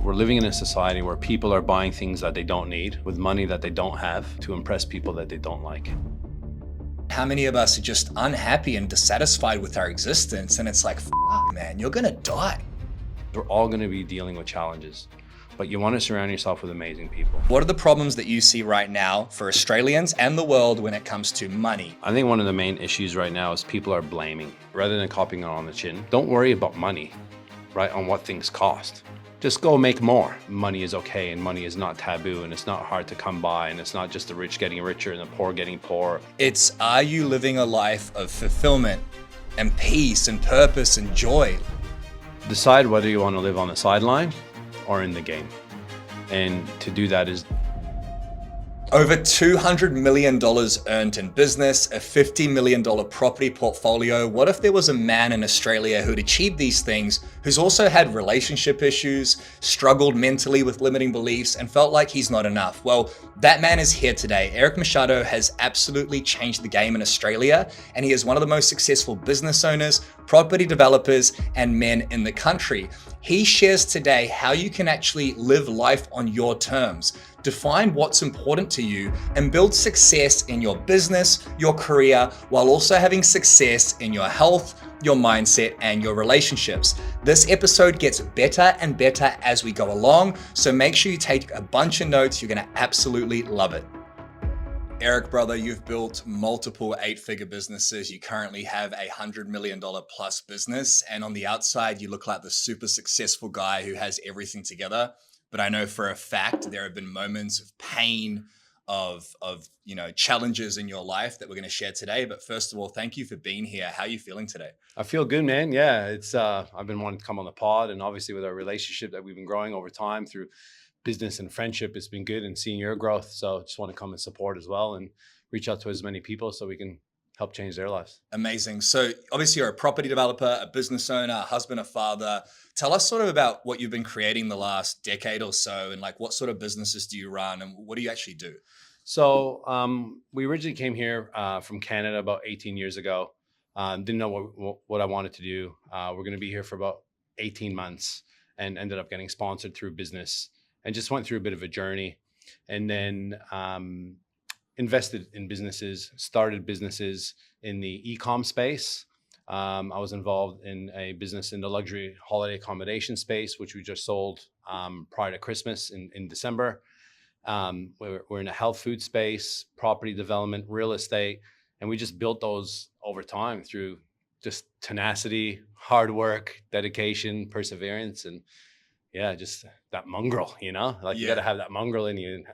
We're living in a society where people are buying things that they don't need with money that they don't have to impress people that they don't like. How many of us are just unhappy and dissatisfied with our existence? And it's like, man, you're gonna die. We're all going to be dealing with challenges, but you want to surround yourself with amazing people. What are the problems that you see right now for Australians and the world when it comes to money? I think one of the main issues right now is people are blaming rather than copying it on the chin. Don't worry about money, right? On what things cost. Just go make more. Money is okay and money is not taboo and it's not hard to come by and it's not just the rich getting richer and the poor getting poorer. It's, are you living a life of fulfillment and peace and purpose and joy? Decide whether you want to live on the sideline or in the game. And to do that is over $200 million earned in business, a $50 million property portfolio. What if there was a man in Australia who'd achieved these things, who's also had relationship issues, struggled mentally with limiting beliefs, and felt like he's not enough? Well, that man is here today. Eric Machado has absolutely changed the game in Australia, and he is one of the most successful business owners, property developers, and men in the country. He shares today how you can actually live life on your terms, define what's important to you, and build success in your business, your career, while also having success in your health, your mindset, and your relationships. This episode gets better and better as we go along, so make sure you take a bunch of notes. You're gonna absolutely love it. Eric, brother, you've built multiple 8-figure businesses. You currently have a $100 million plus business. And on the outside, you look like the super successful guy who has everything together. But I know for a fact there have been moments of pain, of challenges in your life that we're going to share today. But first of all, thank you for being here. How are you feeling today? I feel good, man. Yeah, it's I've been wanting to come on the pod, and obviously with our relationship that we've been growing over time through business and friendship, it's been good, and seeing your growth. So just want to come and support as well and reach out to as many people so we can help change their lives. Amazing. So obviously you're a property developer, a business owner, a husband, a father. Tell us sort of about what you've been creating the last decade or so, and like what sort of businesses do you run and what do you actually do? So we originally came here from Canada about 18 years ago. Didn't know what I wanted to do. We're going to be here for about 18 months and ended up getting sponsored through business and just went through a bit of a journey, and then invested in businesses, started businesses in the e-com space. I was involved in a business in the luxury holiday accommodation space, which we just sold prior to Christmas in December. We're in a health food space, property development, real estate, and we just built those over time through just tenacity, hard work, dedication, perseverance, and yeah, just that mongrel, you got to have that mongrel in you and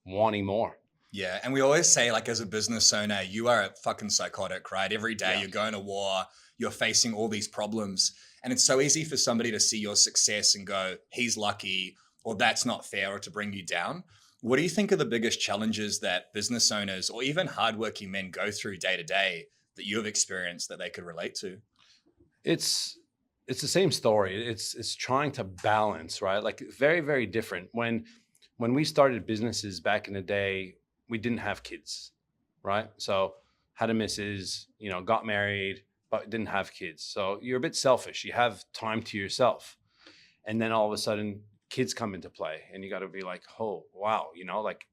wanting more. Yeah. And we always say, like, as a business owner, you are a fucking psychotic, right? Every day you're going to war, you're facing all these problems. And it's so easy for somebody to see your success and go, he's lucky, or that's not fair, or to bring you down. What do you think are the biggest challenges that business owners or even hardworking men go through day to day that you have experienced that they could relate to? It's the same story. It's trying to balance, right? Like very, very different. When we started businesses back in the day, we didn't have kids, right? So had a missus, got married, but didn't have kids. So you're a bit selfish. You have time to yourself. And then all of a sudden kids come into play and you got to be like, oh, wow. Like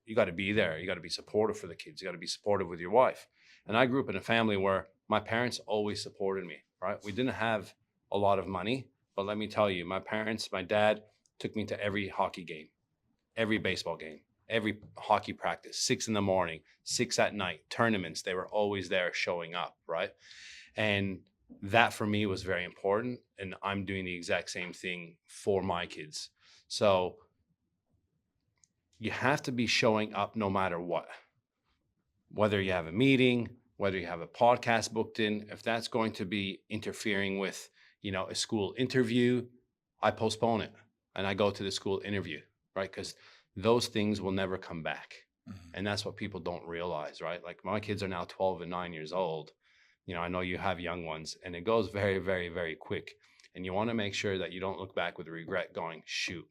you got to be there. You got to be supportive for the kids. You got to be supportive with your wife. And I grew up in a family where my parents always supported me, right? We didn't have a lot of money, but let me tell you, my dad took me to every hockey game, every baseball game, every hockey practice, 6 a.m, 6 p.m, tournaments. They were always there showing up, right? And that for me was very important. And I'm doing the exact same thing for my kids. So you have to be showing up no matter what, whether you have a meeting, whether you have a podcast booked in. If that's going to be interfering with a school interview, I postpone it and I go to the school interview, right? Because those things will never come back. Mm-hmm. And that's what people don't realize, right? Like my kids are now 12 and 9 years old. I know you have young ones and it goes very, very, very quick. And you want to make sure that you don't look back with regret going, shoot,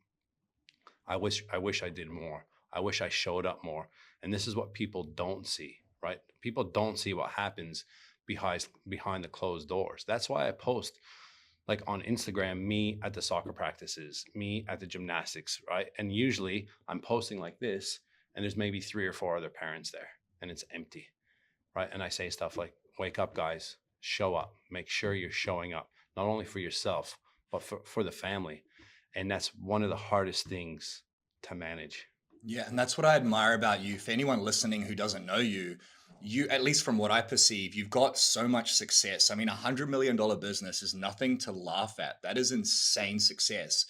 I wish I did more. I wish I showed up more. And this is what people don't see, right? People don't see what happens behind the closed doors. That's why I post like on Instagram, me at the soccer practices, me at the gymnastics, right? And usually I'm posting like this, and there's maybe 3 or 4 other parents there, and it's empty, right? And I say stuff like, wake up, guys, show up, make sure you're showing up, not only for yourself, but for the family. And that's one of the hardest things to manage. Yeah, and that's what I admire about you. For anyone listening who doesn't know you, at least from what I perceive, you've got so much success. I mean, $100 million business is nothing to laugh at. That is insane success.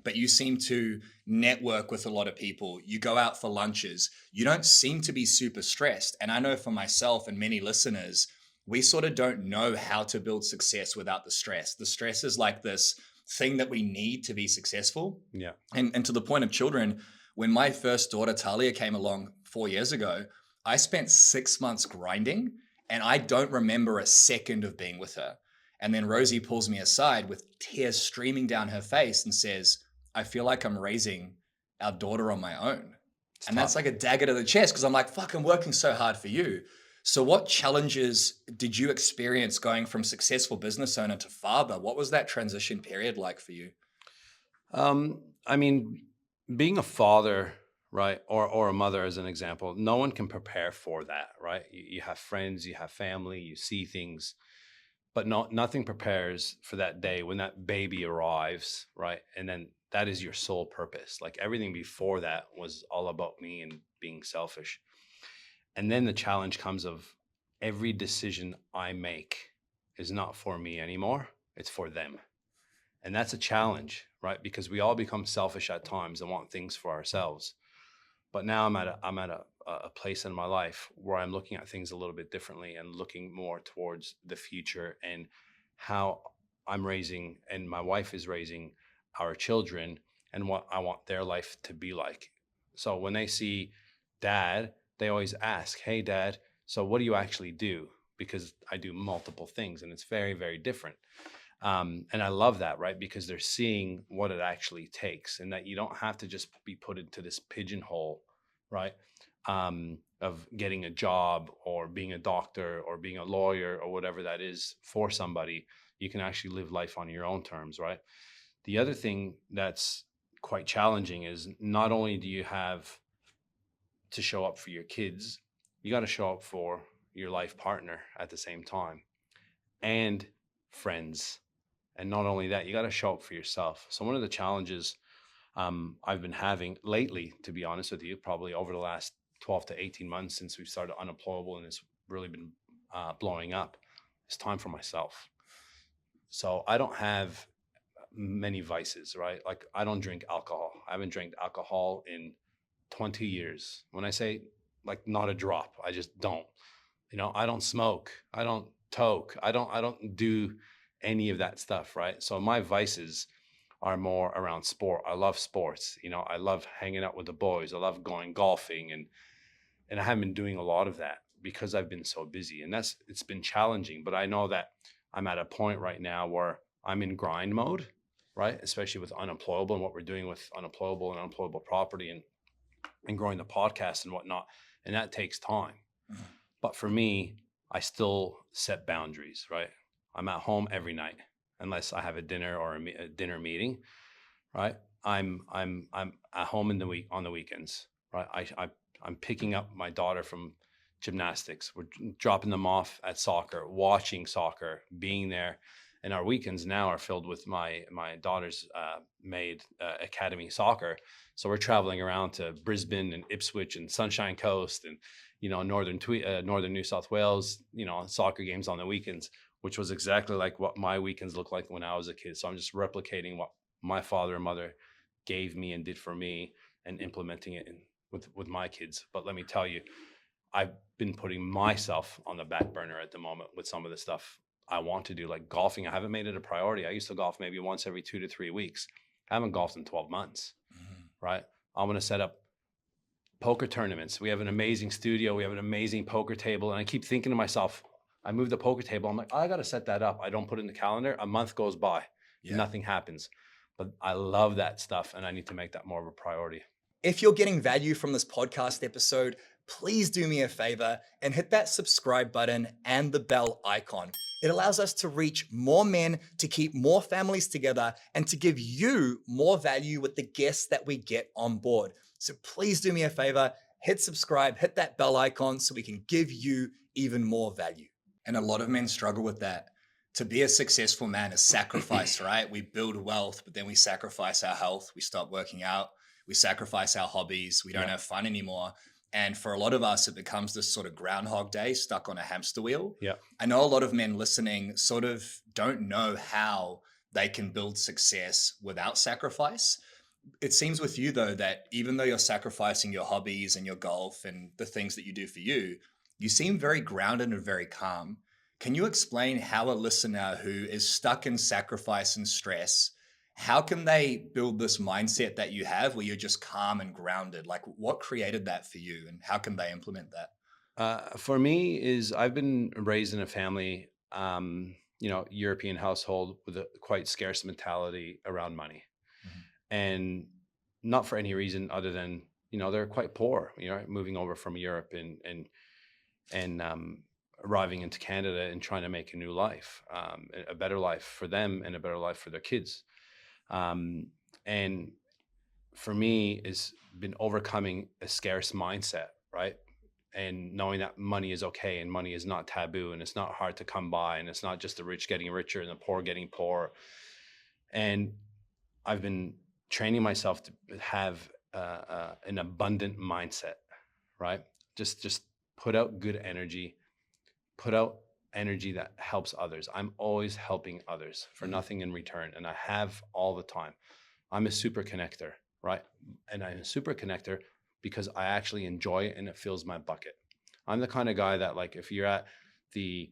But you seem to network with a lot of people. You go out for lunches. You don't seem to be super stressed. And I know for myself and many listeners, we sort of don't know how to build success without the stress. The stress is like this thing that we need to be successful. Yeah. And to the point of children, when my first daughter, Talia, came along 4 years ago, I spent 6 months grinding and I don't remember a second of being with her. And then Rosie pulls me aside with tears streaming down her face and says, I feel like I'm raising our daughter on my own. It's And tough. that's like a dagger to the chest because I'm like, fuck, I'm working so hard for you. So what challenges did you experience going from successful business owner to father? What was that transition period like for you? I mean, being a father, right, or a mother, as an example, no one can prepare for that, right? You have friends, you have family, you see things, but nothing prepares for that day when that baby arrives, right? And then that is your sole purpose. Like everything before that was all about me and being selfish. And then the challenge comes of every decision I make is not for me anymore, it's for them. And that's a challenge, right? Because we all become selfish at times and want things for ourselves. But now I'm at a place in my life where I'm looking at things a little bit differently and looking more towards the future and how I'm raising and my wife is raising our children and what I want their life to be like. So when they see dad, they always ask, "Hey dad, so what do you actually do?" Because I do multiple things and it's very, very different. And I love that, right? Because they're seeing what it actually takes and that you don't have to just be put into this pigeonhole, right? Of getting a job or being a doctor or being a lawyer or whatever that is for somebody. You can actually live life on your own terms, right? The other thing that's quite challenging is not only do you have to show up for your kids, you got to show up for your life partner at the same time and friends. And not only that, you got to show up for yourself. So one of the challenges I've been having lately, to be honest with you, probably over the last 12 to 18 months since we've started Unemployable and it's really been blowing up, is time for myself. So I don't have many vices, right? Like I don't drink alcohol. I haven't drank alcohol in 20 years. When I say like not a drop, I just don't. I don't smoke. I don't toke. I don't do any of that stuff, right? So my vices are more around sport. I love sports. I love hanging out with the boys. I love going golfing and I haven't been doing a lot of that because I've been so busy. And it's been challenging, but I know that I'm at a point right now where I'm in grind mode, right? Especially with Unemployable and what we're doing with Unemployable and Unemployable Property and growing the podcast and whatnot. And that takes time. Mhm. But for me, I still set boundaries, right? I'm at home every night unless I have a dinner or a dinner meeting, right? I'm at home in the week on the weekends, right? I'm picking up my daughter from gymnastics. We're dropping them off at soccer, watching soccer, being there. And our weekends now are filled with my daughter's made academy soccer. So we're traveling around to Brisbane and Ipswich and Sunshine Coast and northern New South Wales, soccer games on the weekends, which was exactly like what my weekends looked like when I was a kid. So I'm just replicating what my father and mother gave me and did for me and implementing it with my kids. But let me tell you, I've been putting myself on the back burner at the moment with some of the stuff I want to do, like golfing. I haven't made it a priority. I used to golf maybe once every 2 to 3 weeks. I haven't golfed in 12 months, right? I want to set up poker tournaments. We have an amazing studio. We have an amazing poker table. And I keep thinking to myself, I move the poker table. I'm like, I got to set that up. I don't put it in the calendar. A month goes by. Yeah. Nothing happens. But I love that stuff. And I need to make that more of a priority. If you're getting value from this podcast episode, please do me a favor and hit that subscribe button and the bell icon. It allows us to reach more men, to keep more families together, and to give you more value with the guests that we get on board. So please do me a favor, hit subscribe, hit that bell icon so we can give you even more value. And a lot of men struggle with that. To be a successful man is sacrifice, right? We build wealth, but then we sacrifice our health. We stop working out. We sacrifice our hobbies. We don't have fun anymore. And for a lot of us, it becomes this sort of Groundhog Day stuck on a hamster wheel. Yeah. I know a lot of men listening sort of don't know how they can build success without sacrifice. It seems with you, though, that even though you're sacrificing your hobbies and your golf and the things that you do for you, you seem very grounded and very calm. Can you explain how a listener who is stuck in sacrifice and stress, how can they build this mindset that you have where you're just calm and grounded? Like, what created that for you and how can they implement that? For me, is I've been raised in a family, European household with a quite scarce mentality around money, Mhm. and not for any reason other than they're quite poor. Moving over from Europe and arriving into Canada and trying to make a new life, a better life for them and a better life for their kids. And for me, is been overcoming a scarce mindset, right? And knowing that money is okay and money is not taboo and it's not hard to come by and it's not just the rich getting richer and the poor getting poor. And I've been training myself to have an abundant mindset, right? Just put out good energy, put out energy that helps others. I'm always helping others for Mhm. nothing in return, and I have all the time. I'm a super connector, right? And I'm a super connector because I actually enjoy it and it fills my bucket. I'm the kind of guy that, like, if you're at the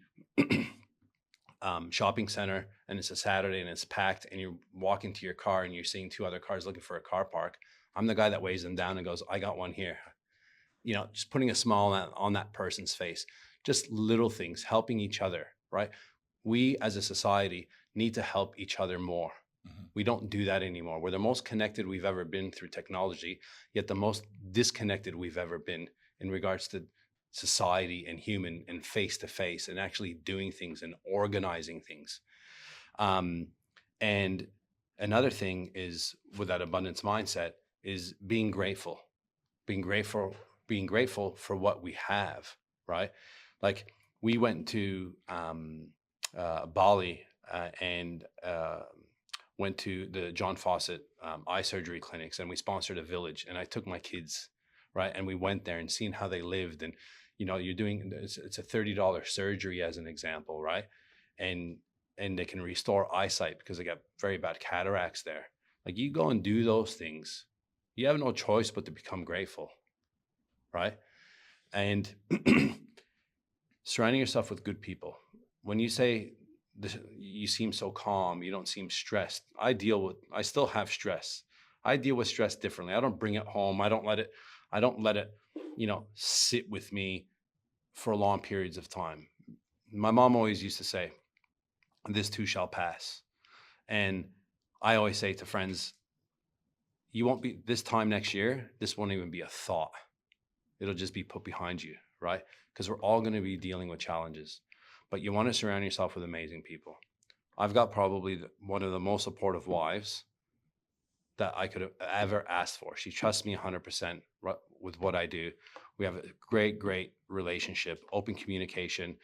shopping center and it's a Saturday and it's packed and you walk into your car and you're seeing two other cars looking for a car park, I'm the guy that weighs them down and goes, I got one here. Just putting a smile on that person's face, just little things, helping each other, right? We as a society need to help each other more. Mhm. We don't do that anymore. We're the most connected we've ever been through technology, yet the most disconnected we've ever been in regards to society and human and face to face and actually doing things and organizing things. Um, and another thing is, with that abundance mindset, is being grateful, being grateful for what we have, right? Like, we went to Bali and went to the John Fawcett eye surgery clinics, and we sponsored a village, and I took my kids, right? And we went there and seen how they lived. And you're doing, it's a $30 surgery as an example, right? And they can restore eyesight because they got very bad cataracts there. Like, you go and do those things, you have no choice but to become grateful, right? And surrounding yourself with good people. When you say this, you seem so calm, you don't seem stressed. I still have stress. I deal with stress differently. I don't bring it home. I don't let it, sit with me for long periods of time. My mom always used to say, this too shall pass. And I always say to friends, you won't be, this time next year, this won't even be a thought. It'll just be put behind you, right? Because we're all going to be dealing with challenges, but you want to surround yourself with amazing people. I've got probably one of the most supportive wives that I could have ever asked for. She trusts me 100% with what I do. We have a great, great relationship, open communication.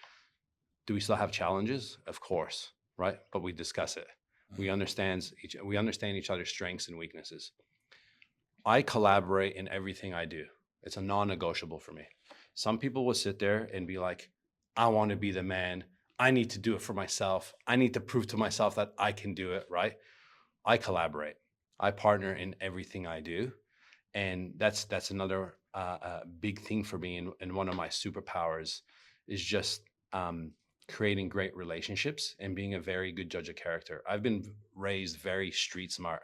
Do we still have challenges? Of course, right? But we discuss it. Mhm. We understand each other's strengths and weaknesses. I collaborate in everything I do. It's a non-negotiable for me. Some people will sit there and be like, I want to be the man. I need to do it for myself. I need to prove to myself that I can do it, right? I collaborate. I partner in everything I do. And that's another big thing for me. And one of my superpowers is just creating great relationships and being a very good judge of character. I've been raised very street smart,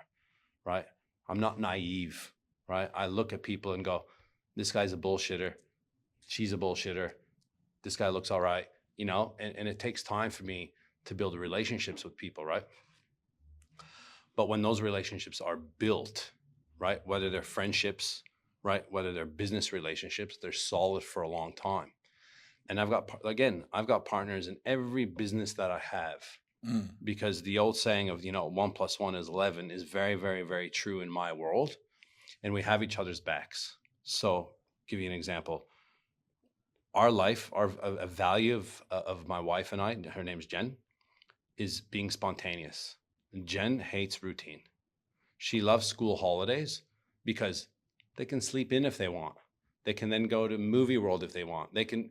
right? I'm not naive, right? I look at people and go, this guy's a bullshitter. She's a bullshitter. This guy looks all right, and it takes time for me to build relationships with people, right? But when those relationships are built, right, whether they're friendships, right, whether they're business relationships, they're solid for a long time. And I've got partners in every business that I have, Mm. because the old saying of, 1 + 1 is 11 is very, very, very true in my world. And we have each other's backs. So, give you an example. Our life, a value of my wife and I, her name's Jen, is being spontaneous. Jen hates routine. She loves school holidays because they can sleep in if they want. They can then go to movie world if they want. They can,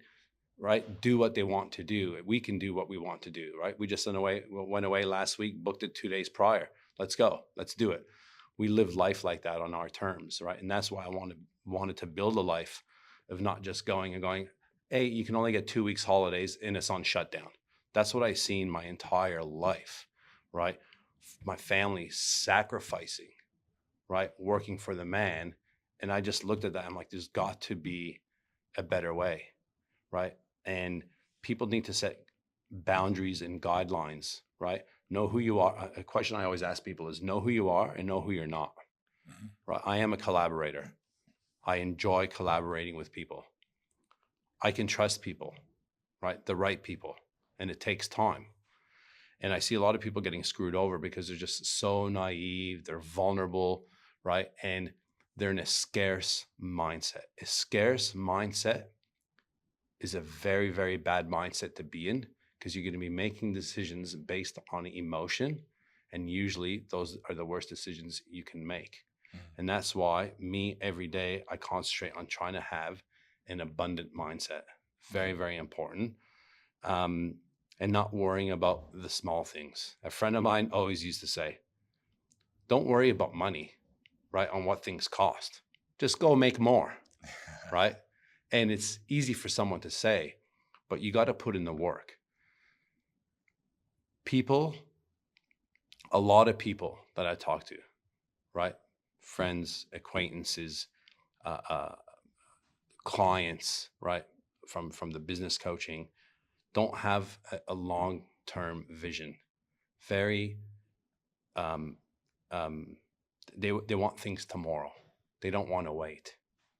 right, do what they want to do. We can do what we want to do, right? We just went away last week, booked it 2 days prior. Let's go. Let's do it. We live life like that on our terms, right? And that's why I wanted to build a life of not just going and going, hey, you can only get 2 weeks holidays and it's on shutdown. That's what I seen my entire life, right? My family sacrificing, right? Working for the man. And I just looked at that. I'm like, there's got to be a better way, right? And people need to set boundaries and guidelines, right? Know who you are. A question I always ask people is know who you are and know who you're not, Mhm. right? I am a collaborator. I enjoy collaborating with people. I can trust people, right? The right people. And it takes time. And I see a lot of people getting screwed over because they're just so naive, they're vulnerable, right? And they're in a scarce mindset. A scarce mindset is a very, very bad mindset to be in, because you're going to be making decisions based on emotion. And usually those are the worst decisions you can make. Mm. And that's why every day, I concentrate on trying to have an abundant mindset. Very, very important. And not worrying about the small things. A friend of mine always used to say, don't worry about money, right? On what things cost. Just go make more, right? And it's easy for someone to say, but you got to put in the work. A lot of people that I talk to, right? Friends, acquaintances, uh, uh, clients, right? From the business coaching, don't have a long-term vision. Very, um, um, they want things tomorrow. They don't want to wait,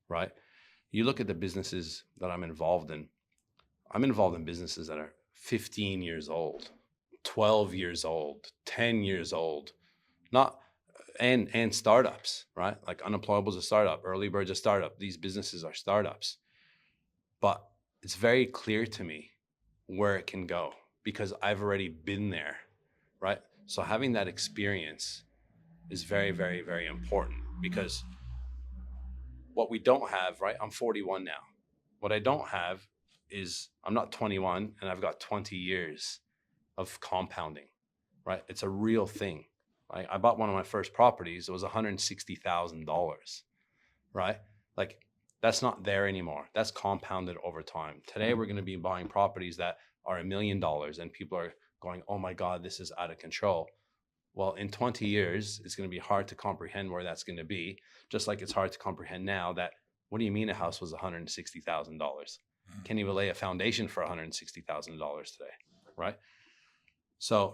right? You look at the businesses that I'm involved in. I'm involved in businesses that are 15 years old, 12 years old, 10 years old, not and startups, right? Like Unemployable is a startup, Early Bird's a startup. These businesses are startups. But it's very clear to me where it can go because I've already been there, right? So having that experience is very, very, very important, because what we don't have, right? I'm 41 now. What I don't have is I'm not 21 and I've got 20 years of compounding, right? It's a real thing. Right? I bought one of my first properties. It was $160,000, right? Like that's not there anymore. That's compounded over time. Today, we're going to be buying properties that are $1 million and people are going, oh my God, this is out of control. Well, in 20 years, it's going to be hard to comprehend where that's going to be. Just like it's hard to comprehend now that, what do you mean a house was $160,000? Can't even lay a foundation for $160,000 today, right? So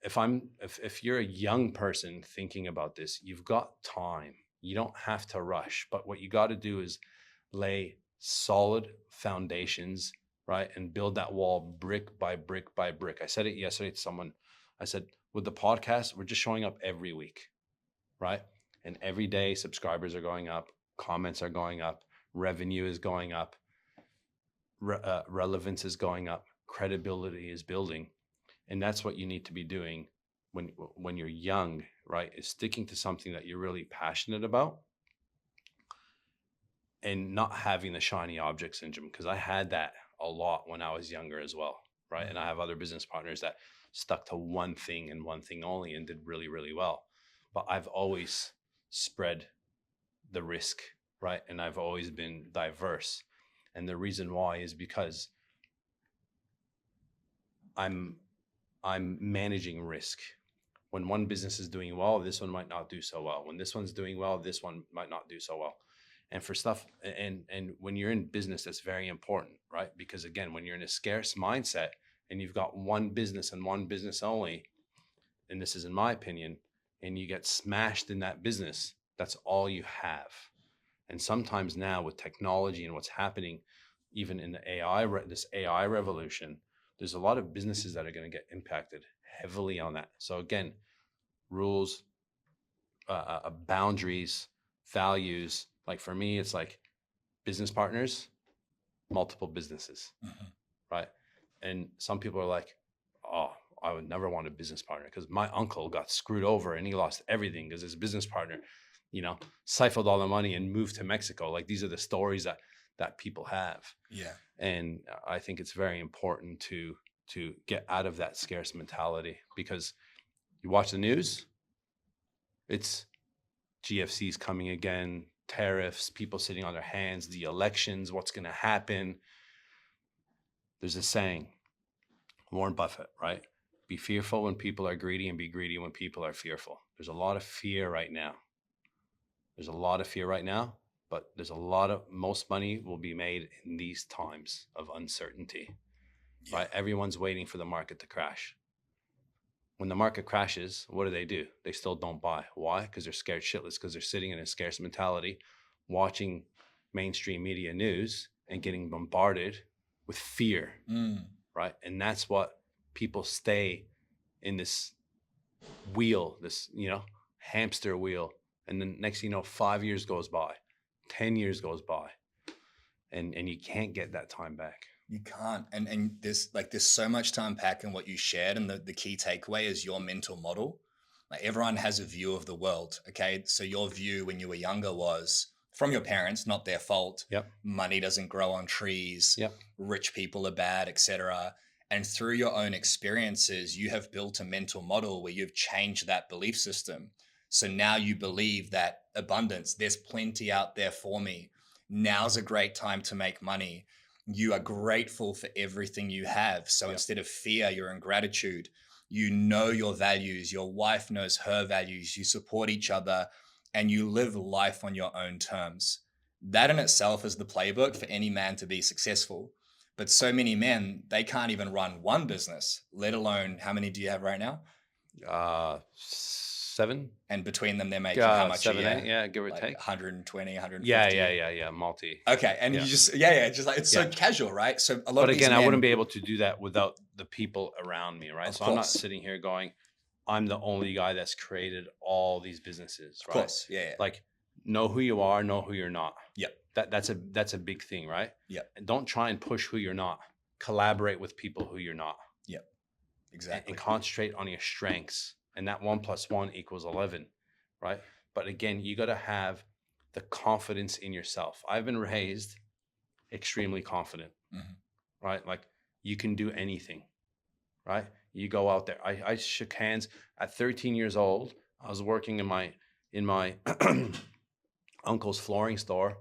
if you're a young person thinking about this, you've got time. You don't have to rush. But what you got to do is lay solid foundations, right? And build that wall brick by brick by brick. I said it yesterday to someone. I said, with the podcast, we're just showing up every week, right? And every day subscribers are going up, comments are going up, revenue is going up, relevance is going up, credibility is building. And that's what you need to be doing when you're young, right? Is sticking to something that you're really passionate about and not having the shiny object syndrome. Because I had that a lot when I was younger as well, right? And I have other business partners that stuck to one thing and one thing only and did really, really well. But I've always spread the risk, right? And I've always been diverse. And the reason why is because I'm managing risk. When one business is doing well, this one might not do so well. When this one's doing well, this one might not do so well. And for stuff, and when you're in business, that's very important, right? Because again, when you're in a scarce mindset and you've got one business and one business only, and this is in my opinion, and you get smashed in that business, that's all you have. And sometimes now with technology and what's happening, even in the this AI revolution, there's a lot of businesses that are going to get impacted heavily on that. So again, rules, boundaries, values. Like for me, it's like business partners, multiple businesses, right? And some people are like, oh, I would never want a business partner because my uncle got screwed over and he lost everything because his business partner, siphoned all the money and moved to Mexico. Like these are the stories that people have. Yeah. And I think it's very important to get out of that scarce mentality, because you watch the news, it's GFC's coming again, tariffs, people sitting on their hands, the elections, what's going to happen. There's a saying, Warren Buffett, right? Be fearful when people are greedy and be greedy when people are fearful. There's a lot of fear right now. But most money will be made in these times of uncertainty, right? Everyone's waiting for the market to crash. When the market crashes, what do? They still don't buy. Why? Because they're scared shitless, because they're sitting in a scarce mentality, watching mainstream media news and getting bombarded with fear, right? And that's what people stay in this wheel, this, hamster wheel. And then next thing you know, 5 years goes by, 10 years goes by, and you can't get that time back. You can't. And there's so much to unpack in what you shared. And the key takeaway is your mental model. Like everyone has a view of the world. Okay. So your view when you were younger was from your parents, not their fault. Yep. Money doesn't grow on trees. Yep. Rich people are bad, etc. And through your own experiences, you have built a mental model where you've changed that belief system. So now you believe that abundance, there's plenty out there for me. Now's a great time to make money. You are grateful for everything you have. So instead of fear, you're in gratitude. You know your values. Your wife knows her values. You support each other and you live life on your own terms. That in itself is the playbook for any man to be successful. But so many men, they can't even run one business, let alone, how many do you have right now? 7. And between them, they're making how much 7, a year? 8, yeah, give or take. 120, 150. Yeah, multi. Okay, and you just just like it's so casual, right? So a lot But of these again, I men, wouldn't be able to do that without the people around me, right? Of So I'm not course. sitting here going, I'm the only guy that's created all these businesses, right? Of course, yeah. Like, know who you are, know who you're not. Yep. That's a big thing, right? Yep. And don't try and push who you're not. Collaborate with people who you're not. Yep. Exactly. And concentrate on your strengths. And that 1 + 1 = 11, right? But again, you got to have the confidence in yourself. I've been raised extremely confident, right? Like you can do anything, right? You go out there. I shook hands at 13 years old. I was working in my uncle's flooring store,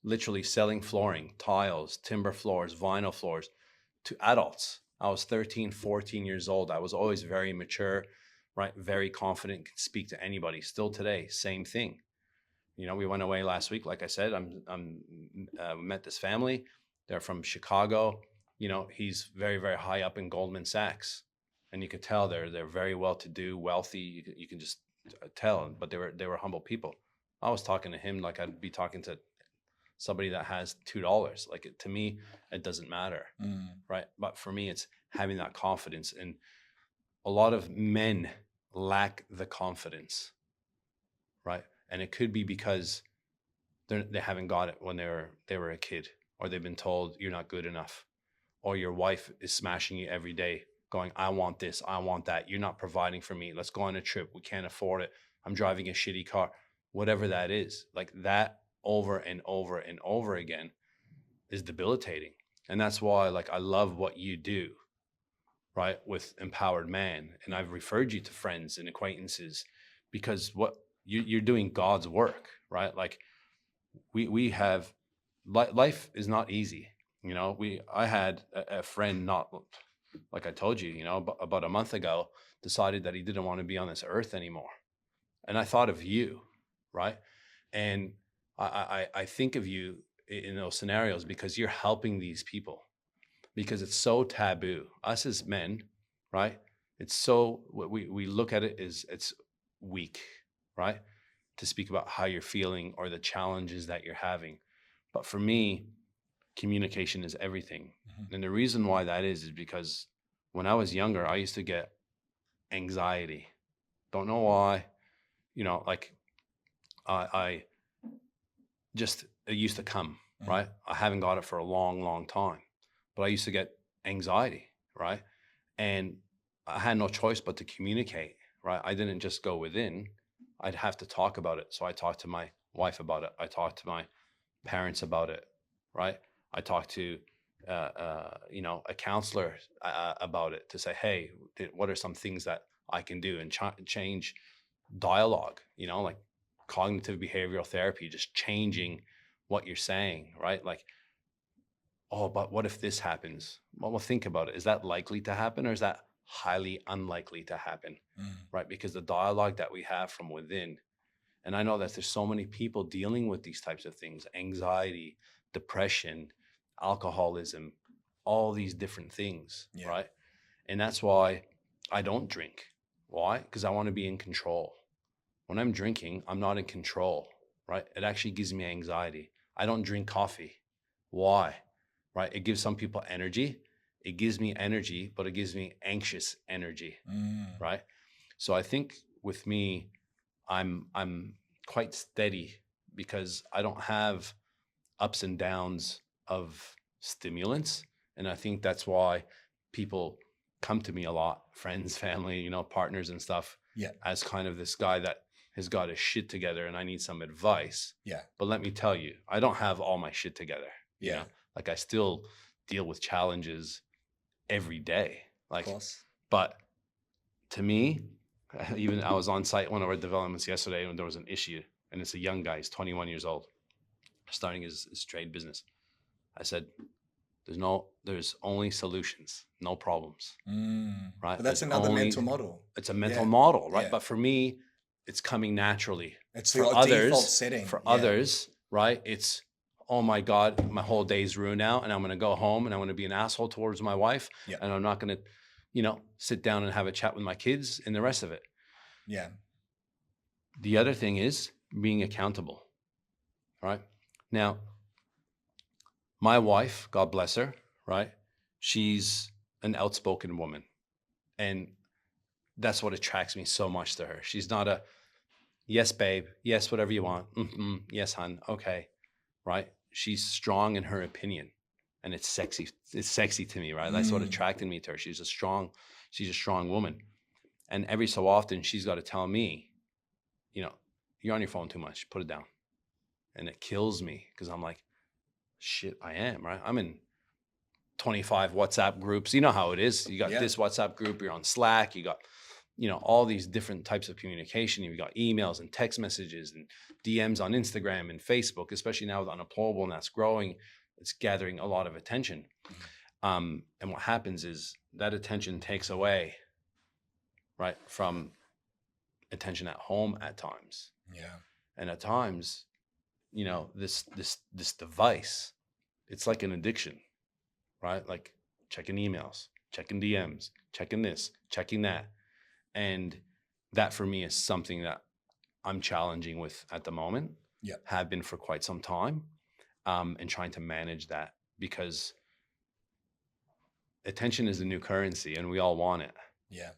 literally selling flooring, tiles, timber floors, vinyl floors to adults. I was 13, 14 years old. I was always very mature, right? Very confident, could speak to anybody. Still today, same thing. We went away last week. Like I said, met this family. They're from Chicago. He's very, very high up in Goldman Sachs, and you could tell they're very well-to-do, wealthy. You can just tell. But they were humble people. I was talking to him like I'd be talking to somebody that has $2. Like to me, it doesn't matter, right? But for me, it's having that confidence, and a lot of men lack the confidence, right? And it could be because they haven't got it when they were a kid, or they've been told you're not good enough, or your wife is smashing you every day, going, I want this, I want that. You're not providing for me. Let's go on a trip. We can't afford it. I'm driving a shitty car. Whatever that is, like that over and over and over again is debilitating. And that's why, like, I love what you do, right, with Empowered Man. And I've referred you to friends and acquaintances because what you're doing God's work, right? Like we have, life is not easy. I had a friend, not like I told you, about a month ago, decided that he didn't want to be on this earth anymore. And I thought of you, right? And I think of you in those scenarios because you're helping these people, because it's so taboo. Us as men, right? It's so, we look at it as it's weak, right? To speak about how you're feeling or the challenges that you're having. But for me, communication is everything. Mhm. And the reason why that is because when I was younger, I used to get anxiety. Don't know why, like I just, it used to come, Mhm. right? I haven't got it for a long, long time, but I used to get anxiety, right? And I had no choice but to communicate, right? I didn't just go within. I'd have to talk about it. So I talked to my wife about it. I talked to my parents about it, right? I talked to, a counselor about it to say, hey, what are some things that I can do and change dialogue, like cognitive behavioral therapy, just changing what you're saying, right? Like, oh, but what if this happens? Well, think about it. Is that likely to happen or is that highly unlikely to happen? Mm. Right? Because the dialogue that we have from within, and I know that there's so many people dealing with these types of things, anxiety, depression, alcoholism, all these different things, Yeah. right? And that's why I don't drink. Why? Because I want to be in control. When I'm drinking, I'm not in control, right? It actually gives me anxiety. I don't drink coffee. Why? Right? It gives some people energy. It gives me energy, but it gives me anxious energy, Mm. right? So I think with me, I'm quite steady because I don't have ups and downs of stimulants. And I think that's why people come to me a lot, friends, family, partners and stuff, Yeah. as kind of this guy that has got his shit together and I need some advice. Yeah. But let me tell you, I don't have all my shit together. Yeah. Like I still deal with challenges every day. Of Like, course. but to me, even I was on site one of our developments yesterday when there was an issue, and it's a young guy, he's 21 years old, starting his trade business. I said, there's only solutions, no problems, Mm. right? But that's another mental model. It's a mental Yeah. model, right? Yeah. But for me, it's coming naturally. It's For the default setting. for Yeah. others, right? It's, oh my God, my whole day's ruined now, and I'm going to go home and I'm going to be an asshole towards my wife, Yeah. and I'm not going to, sit down and have a chat with my kids and the rest of it. Yeah. The other thing is being accountable, right? Now, my wife, God bless her, right? She's an outspoken woman. And that's what attracts me so much to her. She's not a, yes, babe, yes, whatever you want. Mm-hmm. Yes, hon. Okay. Right. She's strong in her opinion. And it's sexy. It's sexy to me, right? That's what attracted me to her. She's a strong woman. And every so often she's got to tell me, you're on your phone too much. Put it down. And it kills me because I'm like, shit, I am, right? I'm in 25 WhatsApp groups. You know how it is. You got this WhatsApp group, you're on Slack, you got, all these different types of communication. You've got emails and text messages and DMs on Instagram and Facebook, especially now with Unemployable, and that's growing. It's gathering a lot of attention. And what happens is that attention takes away, right, from attention at home at times. Yeah. And at times, this device, it's like an addiction, right? Like checking emails, checking DMs, checking this, checking that. And that for me is something that I'm challenging with at the moment. Yeah. Have been for quite some time. And trying to manage that because attention is the new currency and we all want it. Yeah.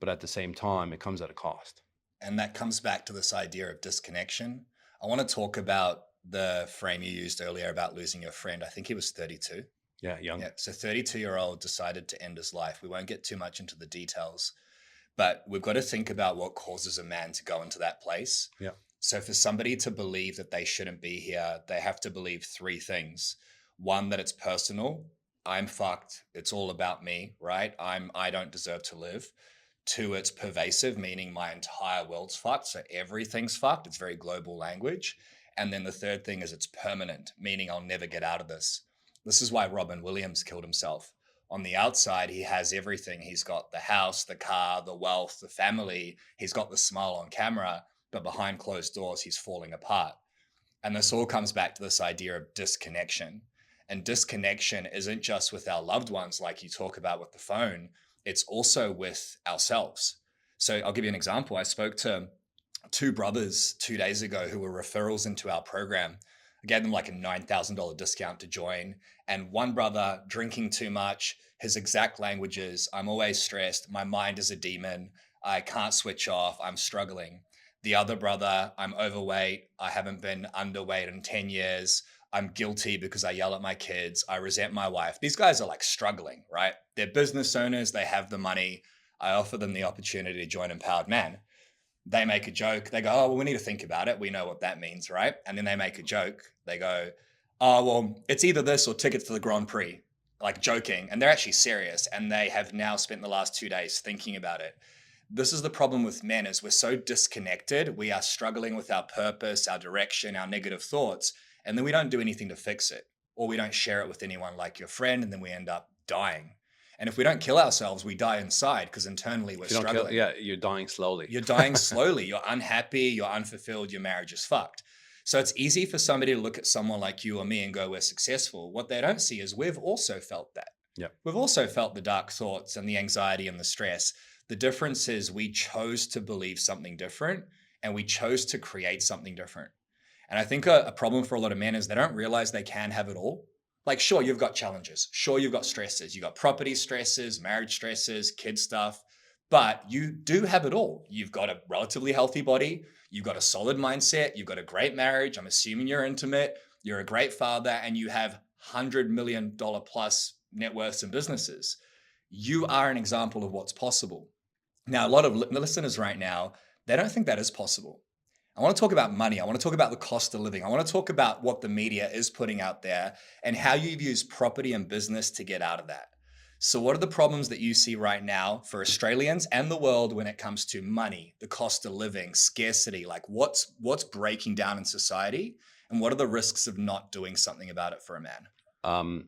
But at the same time, it comes at a cost. And that comes back to this idea of disconnection. I want to talk about the frame you used earlier about losing your friend. I think he was 32. Yeah, young. Yeah. So 32-year-old decided to end his life. We won't get too much into the details, but we've got to think about what causes a man to go into that place. Yeah. So for somebody to believe that they shouldn't be here, they have to believe three things. One, that it's personal. I'm fucked. It's all about me, right? I don't deserve to live. Two, it's pervasive, meaning my entire world's fucked. So everything's fucked. It's very global language. And then the third thing is it's permanent, meaning I'll never get out of this. This is why Robin Williams killed himself. On the outside, he has everything. He's got the house, the car, the wealth, the family. He's got the smile on camera, but behind closed doors, he's falling apart. And this all comes back to this idea of disconnection. And disconnection isn't just with our loved ones, like you talk about with the phone. It's also with ourselves. So I'll give you an example. I spoke to two brothers 2 days ago who were referrals into our program. I gave them like a $9,000 discount to join. And one brother drinking too much, his exact language is, I'm always stressed. My mind is a demon. I can't switch off. I'm struggling. The other brother, I'm overweight. I haven't been underweight in 10 years. I'm guilty because I yell at my kids. I resent my wife. These guys are like struggling, right? They're business owners. They have the money. I offer them the opportunity to join Empowered Man. They make a joke. They go, oh, well, we need to think about it. We know what that means, right? And then they make a joke. They go, oh, well, it's either this or tickets to the Grand Prix, like joking. And they're actually serious. And they have now spent the last 2 days thinking about it. This is the problem with men, is we're so disconnected. We are struggling with our purpose, our direction, our negative thoughts. And then we don't do anything to fix it, or we don't share it with anyone like your friend. And then we end up dying. And if we don't kill ourselves, we die inside, because internally we're struggling. You're dying slowly. You're dying slowly. You're unhappy. You're unfulfilled. Your marriage is fucked. So it's easy for somebody to look at someone like you or me and go, we're successful. What they don't see is we've also felt that. Yeah. We've also felt the dark thoughts and the anxiety and the stress. The difference is we chose to believe something different, and we chose to create something different. And I think a problem for a lot of men is they don't realize they can have it all. Like, sure, you've got challenges. Sure, you've got stresses. You've got property stresses, marriage stresses, kid stuff, but you do have it all. You've got a relatively healthy body. You've got a solid mindset. You've got a great marriage. I'm assuming you're intimate. You're a great father, and you have $100 million plus net worths and businesses. You are an example of what's possible. Now, a lot of listeners right now, they don't think that is possible. I want to talk about money. I want to talk about the cost of living. I want to talk about what the media is putting out there and how you've used property and business to get out of that. So what are the problems that you see right now for Australians and the world when it comes to money, the cost of living, scarcity? Like what's breaking down in society, and what are the risks of not doing something about it for a man?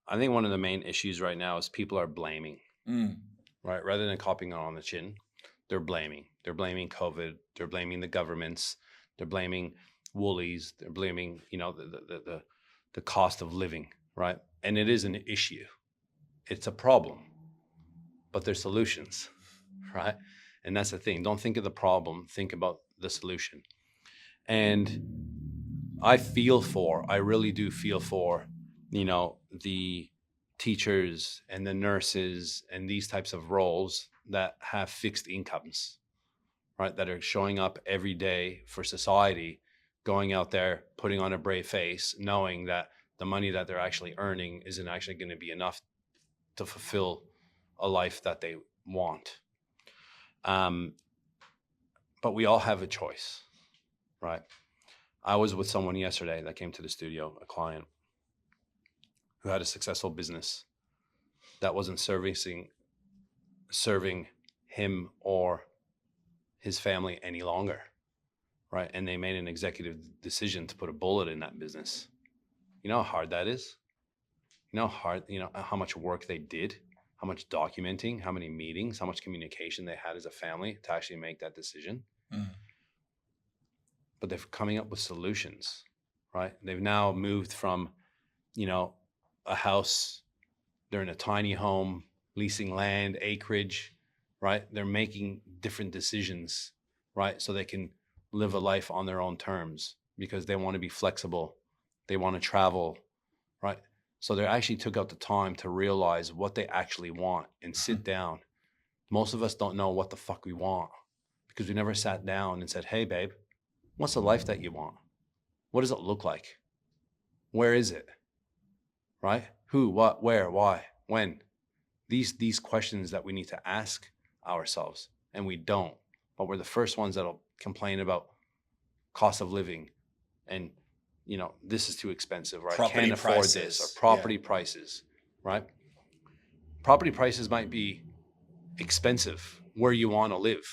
I think one of the main issues right now is people are blaming, right? Rather than copying on the chin, they're blaming. They're blaming COVID. They're blaming the governments. They're blaming Woolies. They're blaming, the cost of living, right? And it is an issue. It's a problem, but there's solutions, right? And that's the thing. Don't think of the problem. Think about the solution. And I really do feel for, the teachers and the nurses and these types of roles that have fixed incomes, right? That are showing up every day for society, going out there, putting on a brave face, knowing that the money that they're actually earning isn't actually going to be enough to fulfill a life that they want. But we all have a choice, right? I was with someone yesterday that came to the studio, a client who had a successful business that wasn't serving him or his family any longer, right? And they made an executive decision to put a bullet in that business. You know how hard that is? How much work they did, how much documenting, how many meetings, how much communication they had as a family to actually make that decision. But they're coming up with solutions, right? They've now moved from, a house, they're in a tiny home, leasing land, acreage, right? They're making different decisions, right? So they can live a life on their own terms because they want to be flexible. They want to travel, right? So they actually took out the time to realize what they actually want and sit down. Most of us don't know what the fuck we want because we never sat down and said, hey, babe, what's the life that you want? What does it look like? Where is it? Right? Who, what, where, why, when? These questions that we need to ask ourselves, and we don't. But we're the first ones that'll complain about cost of living and, this is too expensive, right? Property Can't afford prices. this, or property prices, right? Property prices might be expensive where you want to live.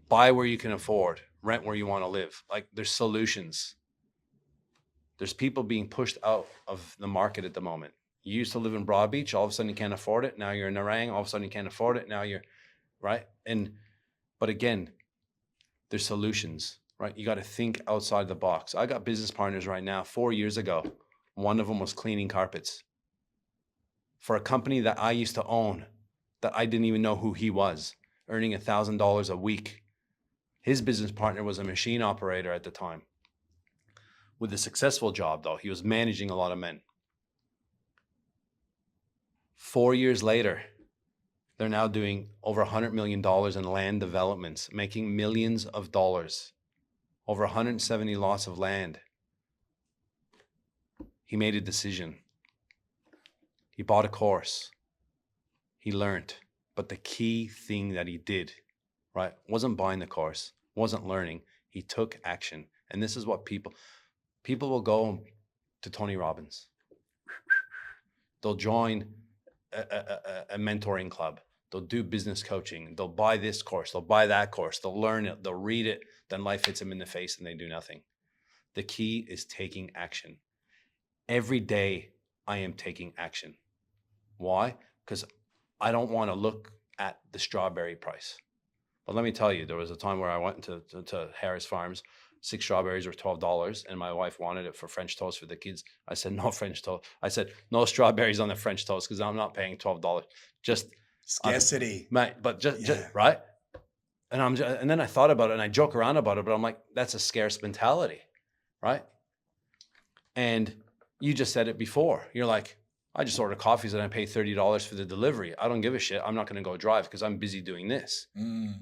Buy where you can afford, rent where you want to live. Like, there's solutions. There's people being pushed out of the market at the moment. You used to live in Broadbeach, all of a sudden you can't afford it. Now you're in Narang, all of a sudden you can't afford it. Now you're, right? But again, there's solutions, right? You got to think outside the box. I got business partners right now. 4 years ago, one of them was cleaning carpets for a company that I used to own that I didn't even know who he was, earning $1,000 a week. His business partner was a machine operator at the time. with a successful job, though. He was managing a lot of men. 4 years later, they're now doing over $100 million in land developments, making millions of dollars, over 170 lots of land. He made a decision. He bought a course. He learned. But the key thing that he did, right, wasn't buying the course, wasn't learning. He took action. And this is what people will go to Tony Robbins. They'll join a mentoring club. They'll do business coaching. They'll buy this course. They'll buy that course. They'll learn it. They'll read it. Then life hits them in the face and they do nothing. The key is taking action. Every day I am taking action. Why? Because I don't want to look at the strawberry price. But let me tell you, there was a time where I went to Harris Farms. 6 strawberries were $12, and my wife wanted it for French toast for the kids. I said, no French toast. I said, no strawberries on the French toast because I'm not paying $12. Just scarcity. But just right. And and then I thought about it and I joke around about it, but I'm like, that's a scarce mentality, right? And you just said it before. You're like, I just order coffees and I pay $30 for the delivery. I don't give a shit. I'm not going to go drive because I'm busy doing this,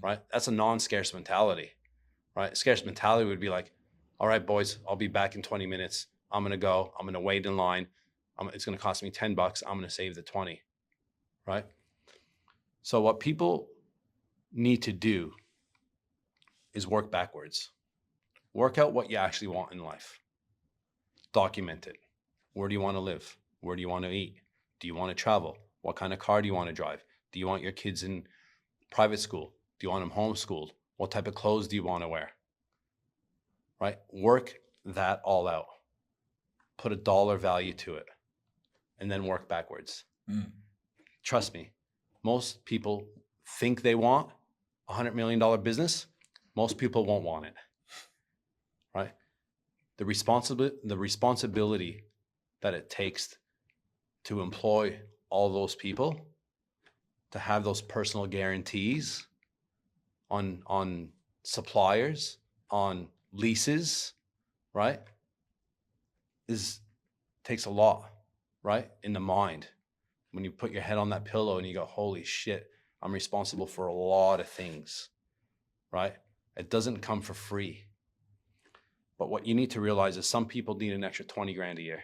right? That's a non-scarce mentality, right? Scarce mentality would be like, all right, boys, I'll be back in 20 minutes. I'm going to go. I'm going to wait in line. It's going to cost me $10. I'm going to save the 20, right? So what people need to do is work backwards. Work out what you actually want in life. Document it. Where do you want to live? Where do you want to eat? Do you want to travel? What kind of car do you want to drive? Do you want your kids in private school? Do you want them homeschooled? What type of clothes do you want to wear? Right? Work that all out. Put a dollar value to it and then work backwards. Trust me, most people think they want a $100 million business. Most people won't want it, right? The responsibility that it takes to employ all those people, to have those personal guarantees on suppliers, on leases, right? Takes a lot, right? In the mind. When you put your head on that pillow and you go, holy shit, I'm responsible for a lot of things, right? It doesn't come for free. But what you need to realize is some people need an extra 20 grand a year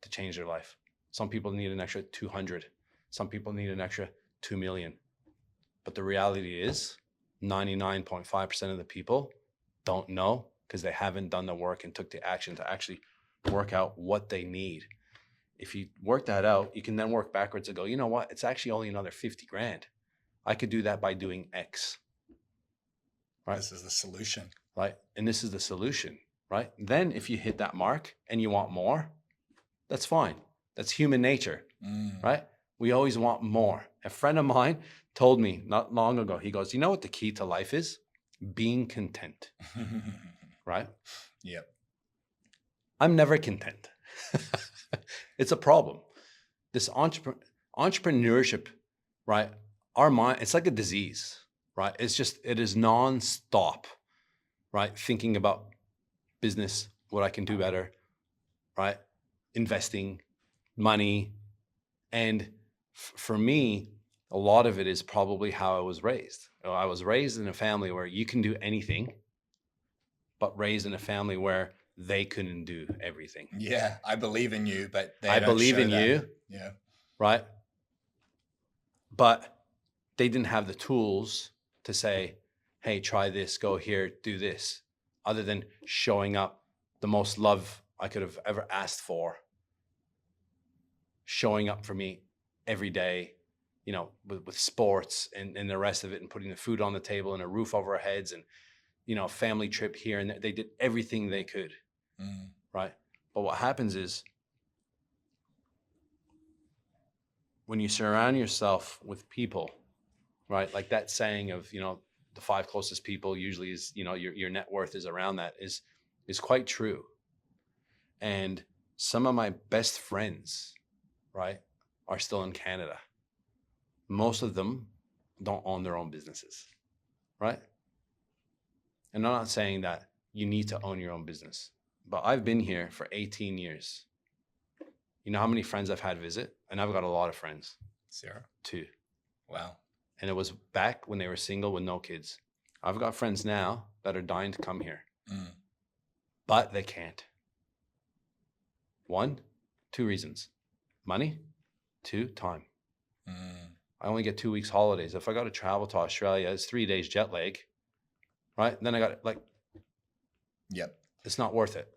to change their life. Some people need an extra 200. Some people need an extra 2 million. But the reality is 99.5% of the people don't know because they haven't done the work and took the action to actually work out what they need. If you work that out, you can then work backwards and go, you know what? It's actually only another 50 grand. I could do that by doing X. Right? This is the solution. Right? And this is the solution, right? Then if you hit that mark and you want more, that's fine. That's human nature, right? We always want more. A friend of mine told me not long ago, he goes, you know what the key to life is? Being content, right? Yep. I'm never content. It's a problem. This entrepreneurship, right? Our mind, it's like a disease, right? It is nonstop, right? Thinking about business, what I can do better, right? Investing, money. And for me, a lot of it is probably how I was raised. I was raised in a family where you can do anything, but raised in a family where they couldn't do everything. Yeah, I believe in you, but I believe in you. Yeah. Right? But they didn't have the tools to say, hey, try this, go here, do this, other than showing up the most love I could have ever asked for, showing up for me every day, you know, with sports and the rest of it, and putting the food on the table and a roof over our heads and, you know, family trip here and there. They did everything they could, right? But what happens is when you surround yourself with people, right? Like that saying of, you know, the 5 closest people usually is, you know, your net worth is around that is quite true. And some of my best friends, right, are still in Canada. Most of them don't own their own businesses, right? And I'm not saying that you need to own your own business. but I've been here for 18 years. You know how many friends I've had visit? And I've got a lot of friends. 0. 2. Wow. And it was back when they were single with no kids. I've got friends now that are dying to come here, but they can't. 1, 2 reasons: money, 2, time. I only get 2 weeks holidays. If I got to travel to Australia, it's 3 days jet lag, right? Then I got like, Yep. it's not worth it.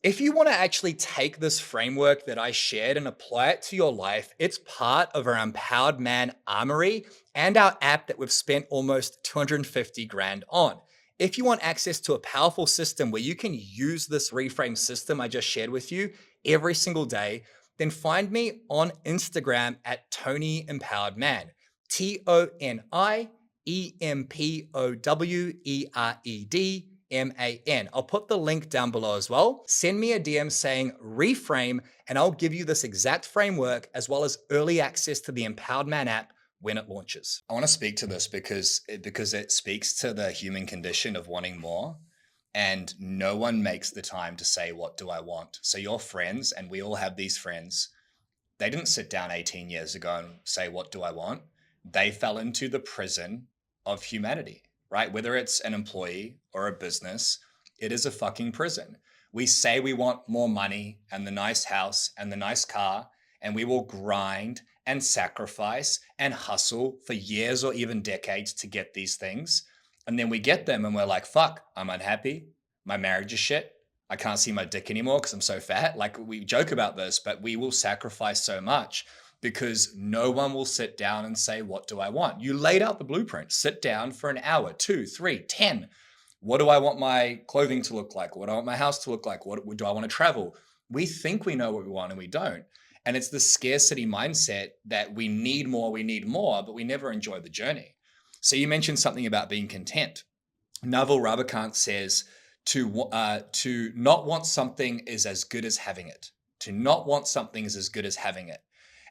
If you want to actually take this framework that I shared and apply it to your life, it's part of our Empowered Man Armory and our app that we've spent almost 250 grand on. If you want access to a powerful system where you can use this reframe system I just shared with you every single day, then find me on Instagram at Tony Empowered Man. TonyEmpoweredMan. I'll put the link down below as well. Send me a DM saying reframe, and I'll give you this exact framework as well as early access to the Empowered Man app when it launches. I want to speak to this because it speaks to the human condition of wanting more. And no one makes the time to say, what do I want? So your friends, and we all have these friends, they didn't sit down 18 years ago and say, what do I want? They fell into the prison of humanity, right? Whether it's an employee or a business, it is a fucking prison. We say we want more money and the nice house and the nice car, and we will grind and sacrifice and hustle for years or even decades to get these things. And then we get them and we're like, fuck, I'm unhappy. My marriage is shit. I can't see my dick anymore because I'm so fat. Like, we joke about this, but we will sacrifice so much because no one will sit down and say, what do I want? You laid out the blueprint. Sit down for an hour, 2, 3, 10. What do I want my clothing to look like? What do I want my house to look like? What do I want to travel? We think we know what we want and we don't. And it's the scarcity mindset that we need more, but we never enjoy the journey. So you mentioned something about being content. Naval Ravikant says to not want something is as good as having it. To not want something is as good as having it.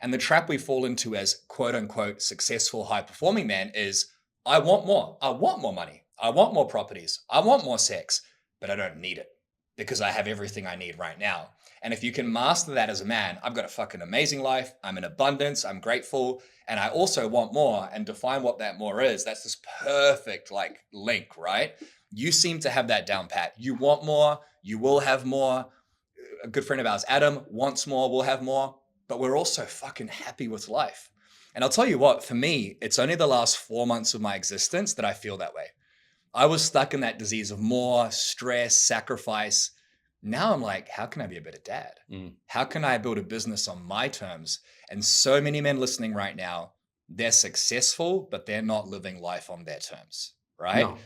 And the trap we fall into as quote unquote successful high performing man is, I want more. I want more money. I want more properties. I want more sex, but I don't need it because I have everything I need right now. And if you can master that as a man, I've got a fucking amazing life. I'm in abundance. I'm grateful. And I also want more, and define what that more is. That's this perfect like link, right? You seem to have that down pat. You want more. You will have more. A good friend of ours, Adam, wants more, will have more, but we're also fucking happy with life. And I'll tell you what, for me, it's only the last 4 months of my existence that I feel that way. I was stuck in that disease of more stress, sacrifice. Now I'm like, how can I be a better dad? How can I build a business on my terms? And so many men listening right now, they're successful, but they're not living life on their terms, right? No.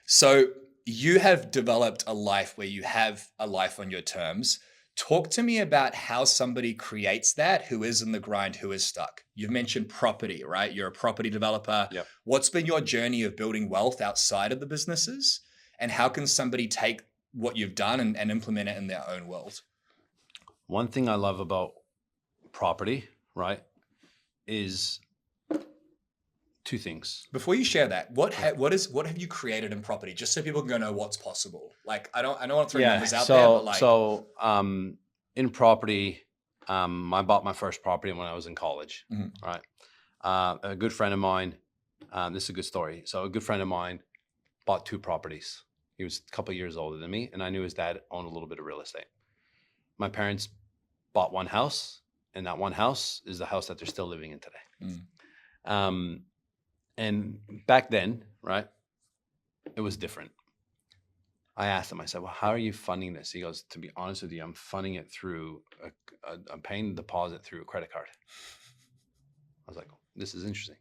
So you have developed a life where you have a life on your terms. Talk to me about how somebody creates that, who is in the grind, who is stuck. You've mentioned property, right? You're a property developer. Yep. What's been your journey of building wealth outside of the businesses? And how can somebody take what you've done and implement it in their own world? One thing I love about property, right, is 2 things. Before you share that, what have you created in property, just so people can go know what's possible? Like, I don't want to throw numbers out there, but like, in property, I bought my first property when I was in college, right? A good friend of mine, this is a good story. So a good friend of mine bought 2 properties. He was a couple of years older than me, and I knew his dad owned a little bit of real estate. My parents bought 1 house, and that 1 house is the house that they're still living in today. And back then, right, it was different. I asked him, I said, well, how are you funding this? He goes, to be honest with you, I'm funding it through, I'm paying the deposit through a credit card. I was like, this is interesting.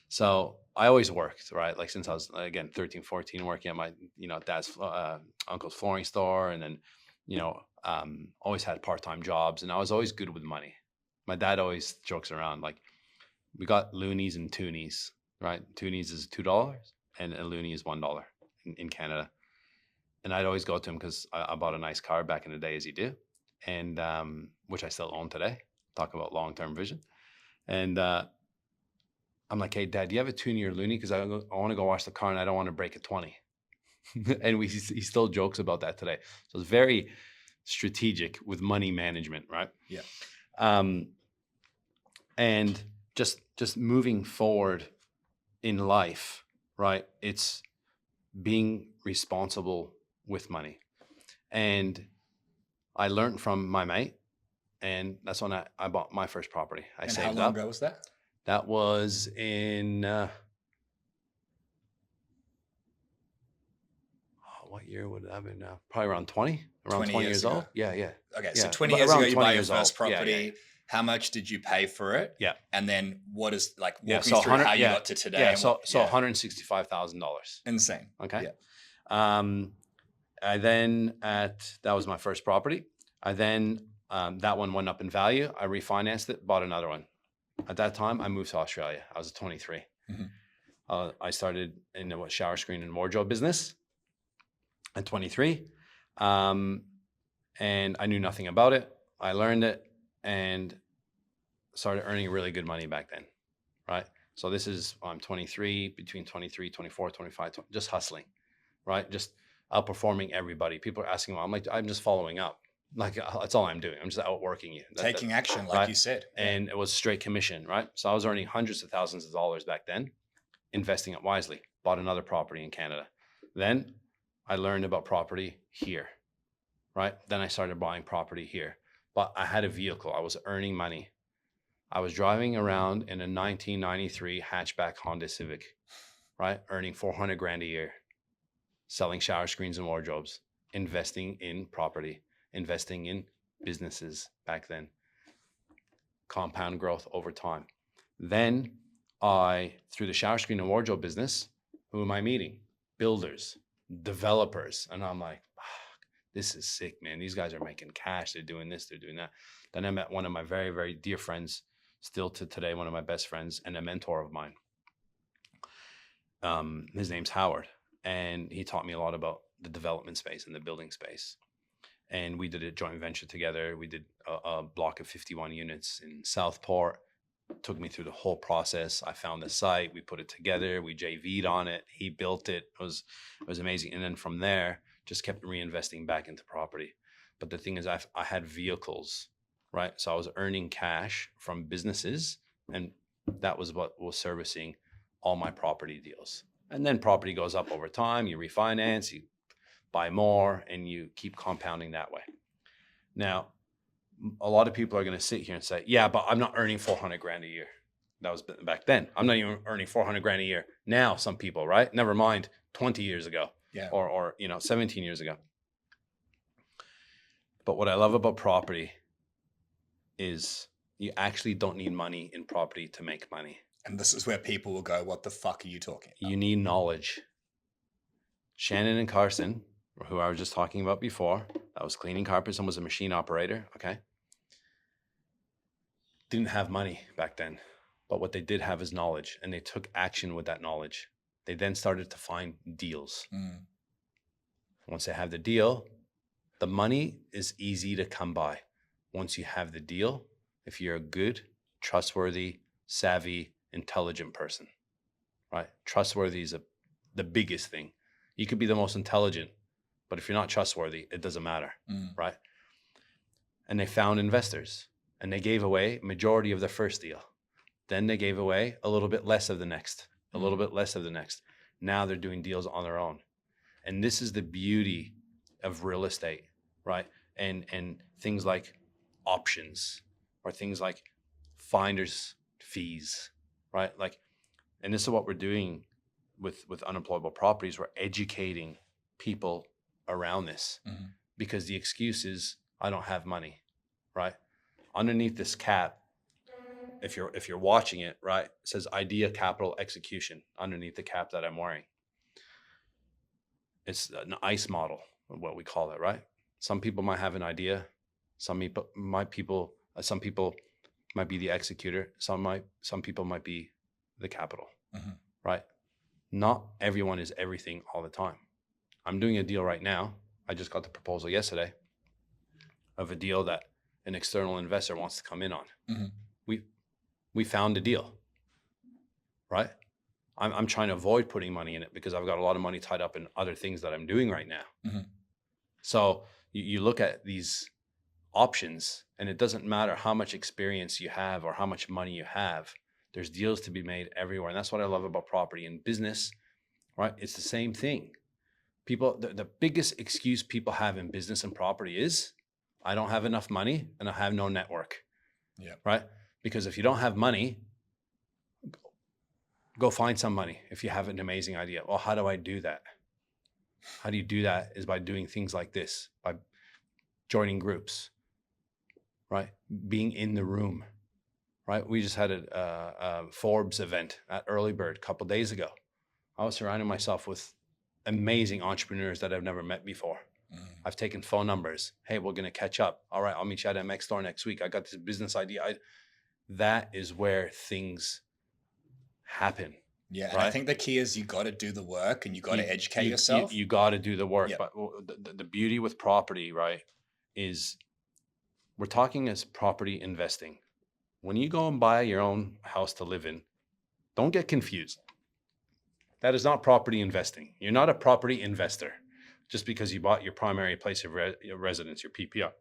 So I always worked, right? Like since I was, again, 13, 14, working at my, dad's uncle's flooring store. And then, always had part-time jobs, and I was always good with money. My dad always jokes around, like, we got loonies and toonies, right? Toonies is $2 and a loonie is $1 in Canada. And I'd always go to him because I bought a nice car back in the day, as you do, and which I still own today. Talk about long-term vision. And I'm like, hey, Dad, do you have a toonie or loonie? Because I want to go wash the car and I don't want to break a 20. And he still jokes about that today. So it's very, strategic with money management, right? Yeah. And just moving forward in life, right? It's being responsible with money. And I learned from my mate, and that's when I bought my first property. I And saved how long up. ago was that? That was in what year would it have been now? Probably around 20, around 20 20 years years ago. old. Yeah, yeah. Okay, Yeah. so 20 But years around ago, you 20 buy your years old. first Yeah, yeah, property. yeah. How much did you pay for it? Yeah. And then what is like, Yeah, walk so me through how 100 you yeah, got to today. yeah, and so what, so $165,000. insane. Okay. Yeah. I then that was my first property. I then that one went up in value. I refinanced it, bought another one. At that time, I moved to Australia. I was 23. Mhm. I started in the shower screen and wardrobe business at 23, and I knew nothing about it. I learned it and started earning really good money back then, right? So this is I'm 23, between 23, 24, 25, just hustling, right? Just outperforming everybody. People are asking, well, I'm like, I'm just following up. Like that's all I'm doing. I'm just outworking you. Taking action, like right? you said. Yeah. And it was straight commission, right? So I was earning hundreds of thousands of dollars back then, investing it wisely. Bought another property in Canada. Then I learned about property here, right? Then I started buying property here. But I had a vehicle. I was earning money. I was driving around in a 1993 hatchback Honda Civic, right? Earning 400 grand a year, selling shower screens and wardrobes, investing in property, investing in businesses back then, compound growth over time. Then through the shower screen and wardrobe business, who am I meeting? Builders, developers. And I'm like, this is sick, man. These guys are making cash. They're doing this, they're doing that. Then I met one of my very, very dear friends, still to today, one of my best friends and a mentor of mine. His name's Howard. And he taught me a lot about the development space and the building space. And we did a joint venture together. We did a block of 51 units in Southport. Took me through the whole process. I found the site. We put it together. We JV'd on it. He built it. It was amazing. And then from there, just kept reinvesting back into property. But the thing is, I had vehicles, right? So I was earning cash from businesses, and that was what was servicing all my property deals. And then property goes up over time. You refinance, you buy more, and you keep compounding that way. Now, a lot of people are going to sit here and say, yeah, but I'm not earning 400 grand a year. That was back then. I'm not even earning 400 grand a year. Now, some people, right? Never mind 20 years ago. Yeah. Or 17 years ago. But what I love about property is you actually don't need money in property to make money. And this is where people will go, what the fuck are you talking about? You need knowledge. Shannon and Carson, who I was just talking about before, that was cleaning carpets and was a machine operator, okay? Didn't have money back then. But what they did have is knowledge, and they took action with that knowledge. They then started to find deals. Once they have the deal, the money is easy to come by. Once you have the deal, if you're a good, trustworthy, savvy, intelligent person, right? Trustworthy is the biggest thing. You could be the most intelligent, but if you're not trustworthy, it doesn't matter, right? And they found investors, and they gave away majority of the first deal. Then they gave away a little bit less of the next, a little bit less of the next. Now they're doing deals on their own. And this is the beauty of real estate, right? And things like options or things like finder's fees, right? Like, and this is what we're doing with unemployable properties. We're educating people around this because the excuse is, I don't have money, right? Underneath this cap, if you're watching it, right, it says idea, capital, execution underneath the cap that I'm wearing. It's an ICE model, what we call it, right? Some people might have an idea. Some people might be the executor. Some people might be the capital, right? Not everyone is everything all the time. I'm doing a deal right now. I just got the proposal yesterday of a deal that an external investor wants to come in on. We found a deal, right? I'm trying to avoid putting money in it because I've got a lot of money tied up in other things that I'm doing right now. So You look at these options, and it doesn't matter how much experience you have or how much money you have. There's deals to be made everywhere. And that's what I love about property and business, right? It's the same thing. People, the biggest excuse people have in business and property is, I don't have enough money and I have no network. Yeah. Right? Because if you don't have money, go find some money. If you have an amazing idea, well, how do I do that? How do you do that? Is by doing things like this, by joining groups, right? Being in the room, right? We just had a Forbes event at Early Bird a couple of days ago. I was surrounding myself with amazing entrepreneurs that I've never met before. I've taken phone numbers. Hey, we're going to catch up. All right, I'll meet you at MX store next week. I got this business idea. That is where things happen. Yeah, and right? I think the key is you got to do the work and you got to educate yourself. You got to do the work. Yep. But the beauty with property, right, is we're talking as property investing. When you go and buy your own house to live in, don't get confused. That is not property investing. You're not a property investor just because you bought your primary place of residence, your PPR.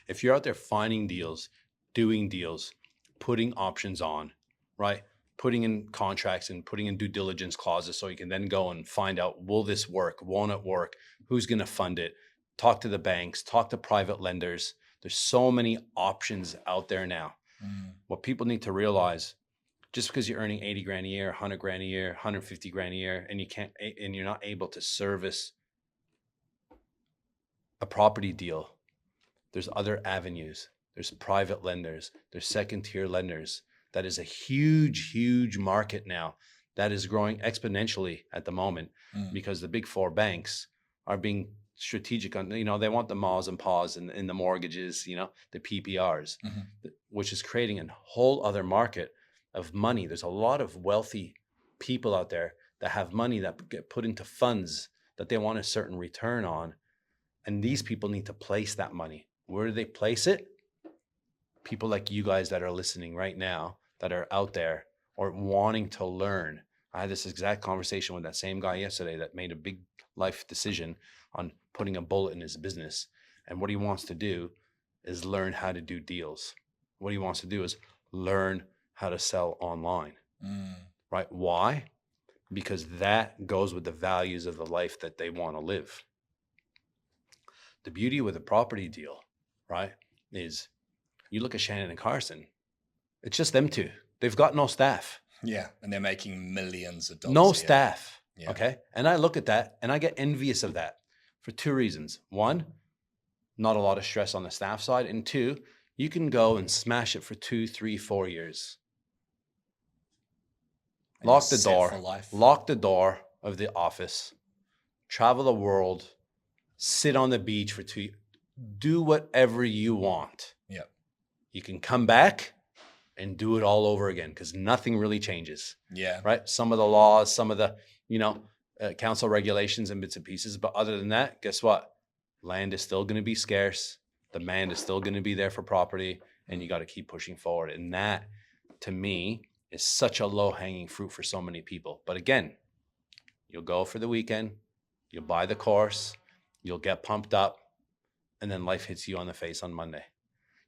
If you're out there finding deals, doing deals, putting options on, right? Putting in contracts and putting in due diligence clauses so you can then go and find out, will this work? Won't it work? Who's going to fund it? Talk to the banks, talk to private lenders. There's so many options out there now. What people need to realize, just because you're earning 80 grand a year, 100 grand a year, 150 grand a year, and you're not able to service a property deal, there's other avenues. There's private lenders. There's second tier lenders. That is a huge, huge market now that is growing exponentially at the moment because the big four banks are being strategic on, they want the ma's and pa's and the mortgages, the PPRs, which is creating a whole other market of money. There's a lot of wealthy people out there that have money that get put into funds that they want a certain return on. And these people need to place that money. Where do they place it? People like you guys that are listening right now, that are out there or wanting to learn. I had this exact conversation with that same guy yesterday that made a big life decision on putting a bullet in his business. And what he wants to do is learn how to do deals. What he wants to do is learn how to sell online, right? Why? Because that goes with the values of the life that they want to live. The beauty with a property deal, right, is you look at Shannon and Carson, it's just them two. They've got no staff. Yeah, and they're making millions of dollars. No staff, Yeah. okay? And I look at that and I get envious of that for two reasons. One, not a lot of stress on the staff side. And two, you can go and smash it for 2, 3, 4 years. And Lock you're the set door. for life. Lock the door of the office. Travel the world. Sit on the beach for 2 years. Do whatever you want. Yep. You can come back and do it all over again because nothing really changes. Yeah. Right? Some of the laws, some of the, council regulations and bits and pieces. But other than that, guess what? Land is still going to be scarce. Demand is still going to be there for property. And you got to keep pushing forward. And that, to me, is such a low-hanging fruit for so many people. But again, you'll go for the weekend. You'll buy the course. You'll get pumped up. And then life hits you on the face on Monday.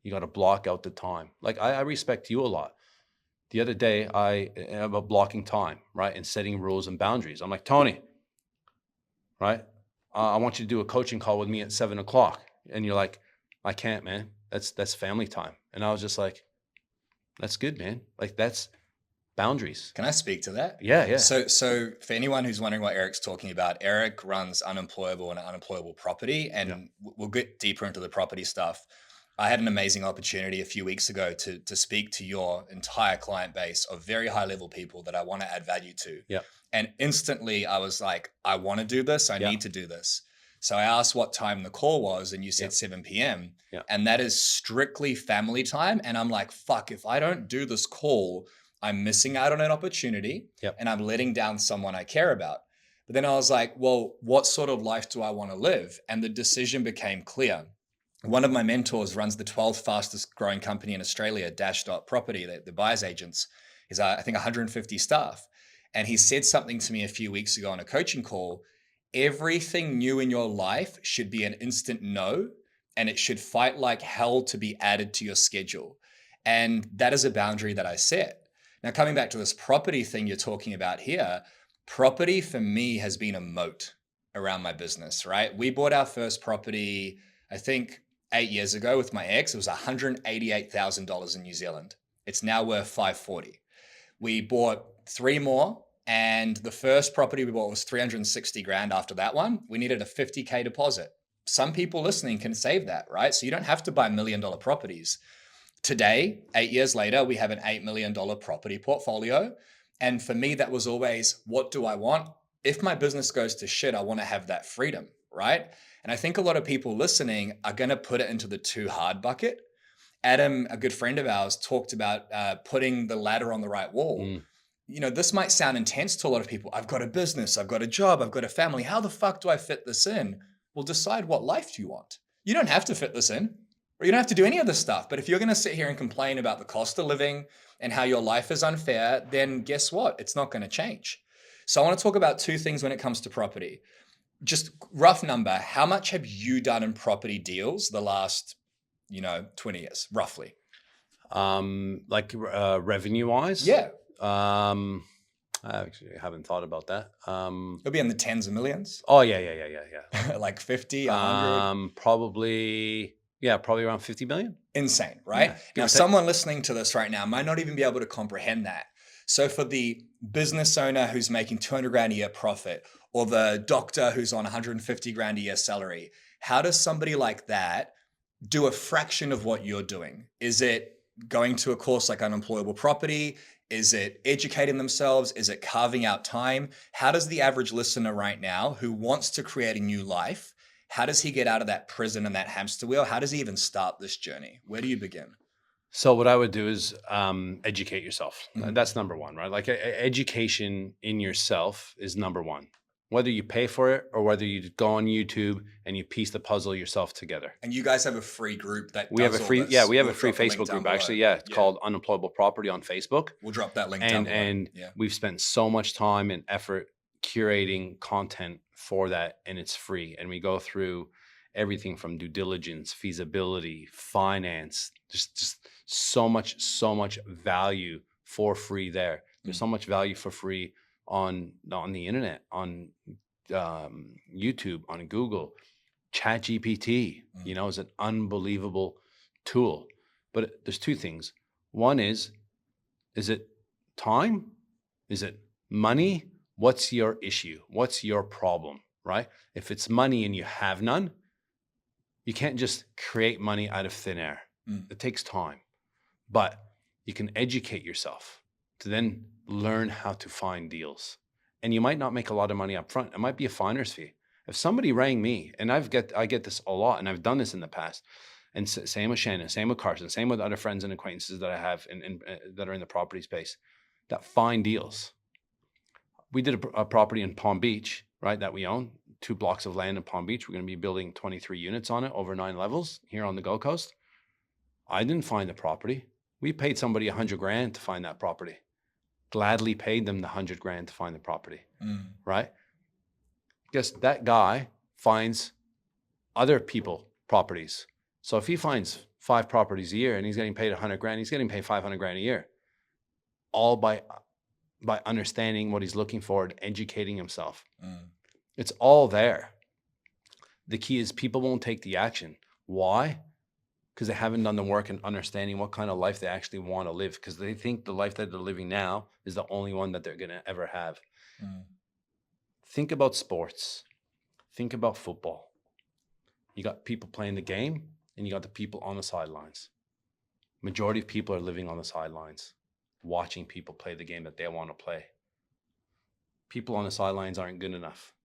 You got to block out the time. Like I respect you a lot. The other day, I am about blocking time, right? And setting rules and boundaries. I'm like, Tony, right? I want you to do a coaching call with me at 7:00. And you're like, I can't, man. That's family time. And I was just like, that's good, man. Like that's boundaries. Can I speak to that? Yeah. So for anyone who's wondering what Eric's talking about, Eric runs unemployable and unemployable property, and we'll get deeper into the property stuff. I had an amazing opportunity a few weeks ago to speak to your entire client base of very high level people that I want to add value to. Yeah. And instantly I was like, I want to do this. I need to do this. So I asked what time the call was and you said 7 p.m. Yeah. And that is strictly family time. And I'm like, fuck, if I don't do this call, I'm missing out on an opportunity and I'm letting down someone I care about. But then I was like, well, what sort of life do I want to live? And the decision became clear. One of my mentors runs the 12th fastest growing company in Australia, Dash.Property, the buyer's agents. He's, I think, 150 staff. And he said something to me a few weeks ago on a coaching call. everything new in your life should be an instant no, and it should fight like hell to be added to your schedule. And that is a boundary that I set. Now, coming back to this property thing you're talking about here, property for me has been a moat around my business, right? We bought our first property, I think 8 years ago with my ex. It was $188,000 in New Zealand. It's now worth 540. We bought 3 more, and the first property we bought was 360 grand. After that one, we needed a 50K deposit. Some people listening can save that, right? So you don't have to buy $1 million properties. Today, 8 years later, we have an $8 million property portfolio. And for me, that was always, what do I want? If my business goes to shit, I want to have that freedom, right? And I think a lot of people listening are going to put it into the too hard bucket. Adam, a good friend of ours, talked about putting the ladder on the right wall. You know, this might sound intense to a lot of people. I've got a business, I've got a job, I've got a family. How the fuck do I fit this in? Well, decide what life do you want. You don't have to fit this in, or you don't have to do any of this stuff. But if you're going to sit here and complain about the cost of living and how your life is unfair, then guess what? It's not going to change. So I want to talk about 2 things when it comes to property. Just rough number, how much have you done in property deals the last, 20 years, roughly? Revenue wise? Yeah. I actually haven't thought about that. It'll be in the tens of millions. Oh yeah. Like 50, 100. Probably around 50 million. Insane, right? Yeah, now, someone listening to this right now might not even be able to comprehend that. So for the business owner who's making 200 grand a year profit, or the doctor who's on 150 grand a year salary, how does somebody like that do a fraction of what you're doing? Is it going to a course like Unemployable Property? Is it educating themselves? Is it carving out time? How does the average listener right now who wants to create a new life, how does he get out of that prison and that hamster wheel? How does he even start this journey? Where do you begin? So what I would do is educate yourself. Mhm. That's number one, right? Like education in yourself is number one. Whether you pay for it or whether you go on YouTube and you piece the puzzle yourself together. And you guys have a free group that We have does a all free, this. we have We'll a free drop the link Facebook down group below. actually. Yeah, it's called Unemployable Property on Facebook. We'll drop that link down below. And we've spent so much time and effort curating content for that, and it's free. And we go through everything from due diligence, feasibility, finance, just so much value for free there. There's so much value for free on the internet, on YouTube, on Google. ChatGPT, is an unbelievable tool. But there's 2 things. One is it time? Is it money? What's your issue? What's your problem, right? If it's money and you have none, you can't just create money out of thin air. It takes time. But you can educate yourself to then learn how to find deals. And you might not make a lot of money up front. It might be a finder's fee. If somebody rang me, and I get this a lot, and I've done this in the past, and same with Shannon, same with Carson, same with other friends and acquaintances that I have that are in the property space, that find deals. We did a property in Palm Beach, right, that we own, 2 blocks of land in Palm Beach. We're going to be building 23 units on it over 9 levels here on the Gold Coast. I didn't find the property. We paid somebody 100 grand to find that property. Gladly paid them the 100 grand to find the property, right? Guess that guy finds other people properties. So if he finds 5 properties a year and he's getting paid 100 grand, he's getting paid 500 grand a year, all by understanding what he's looking for and educating himself. It's all there. The key is people won't take the action. Why? Because they haven't done the work in understanding what kind of life they actually want to live, because they think the life that they're living now is the only one that they're going to ever have. Think about sports. Think about football. You got people playing the game and you got the people on the sidelines. Majority of people are living on the sidelines, watching people play the game that they want to play. People on the sidelines aren't good enough.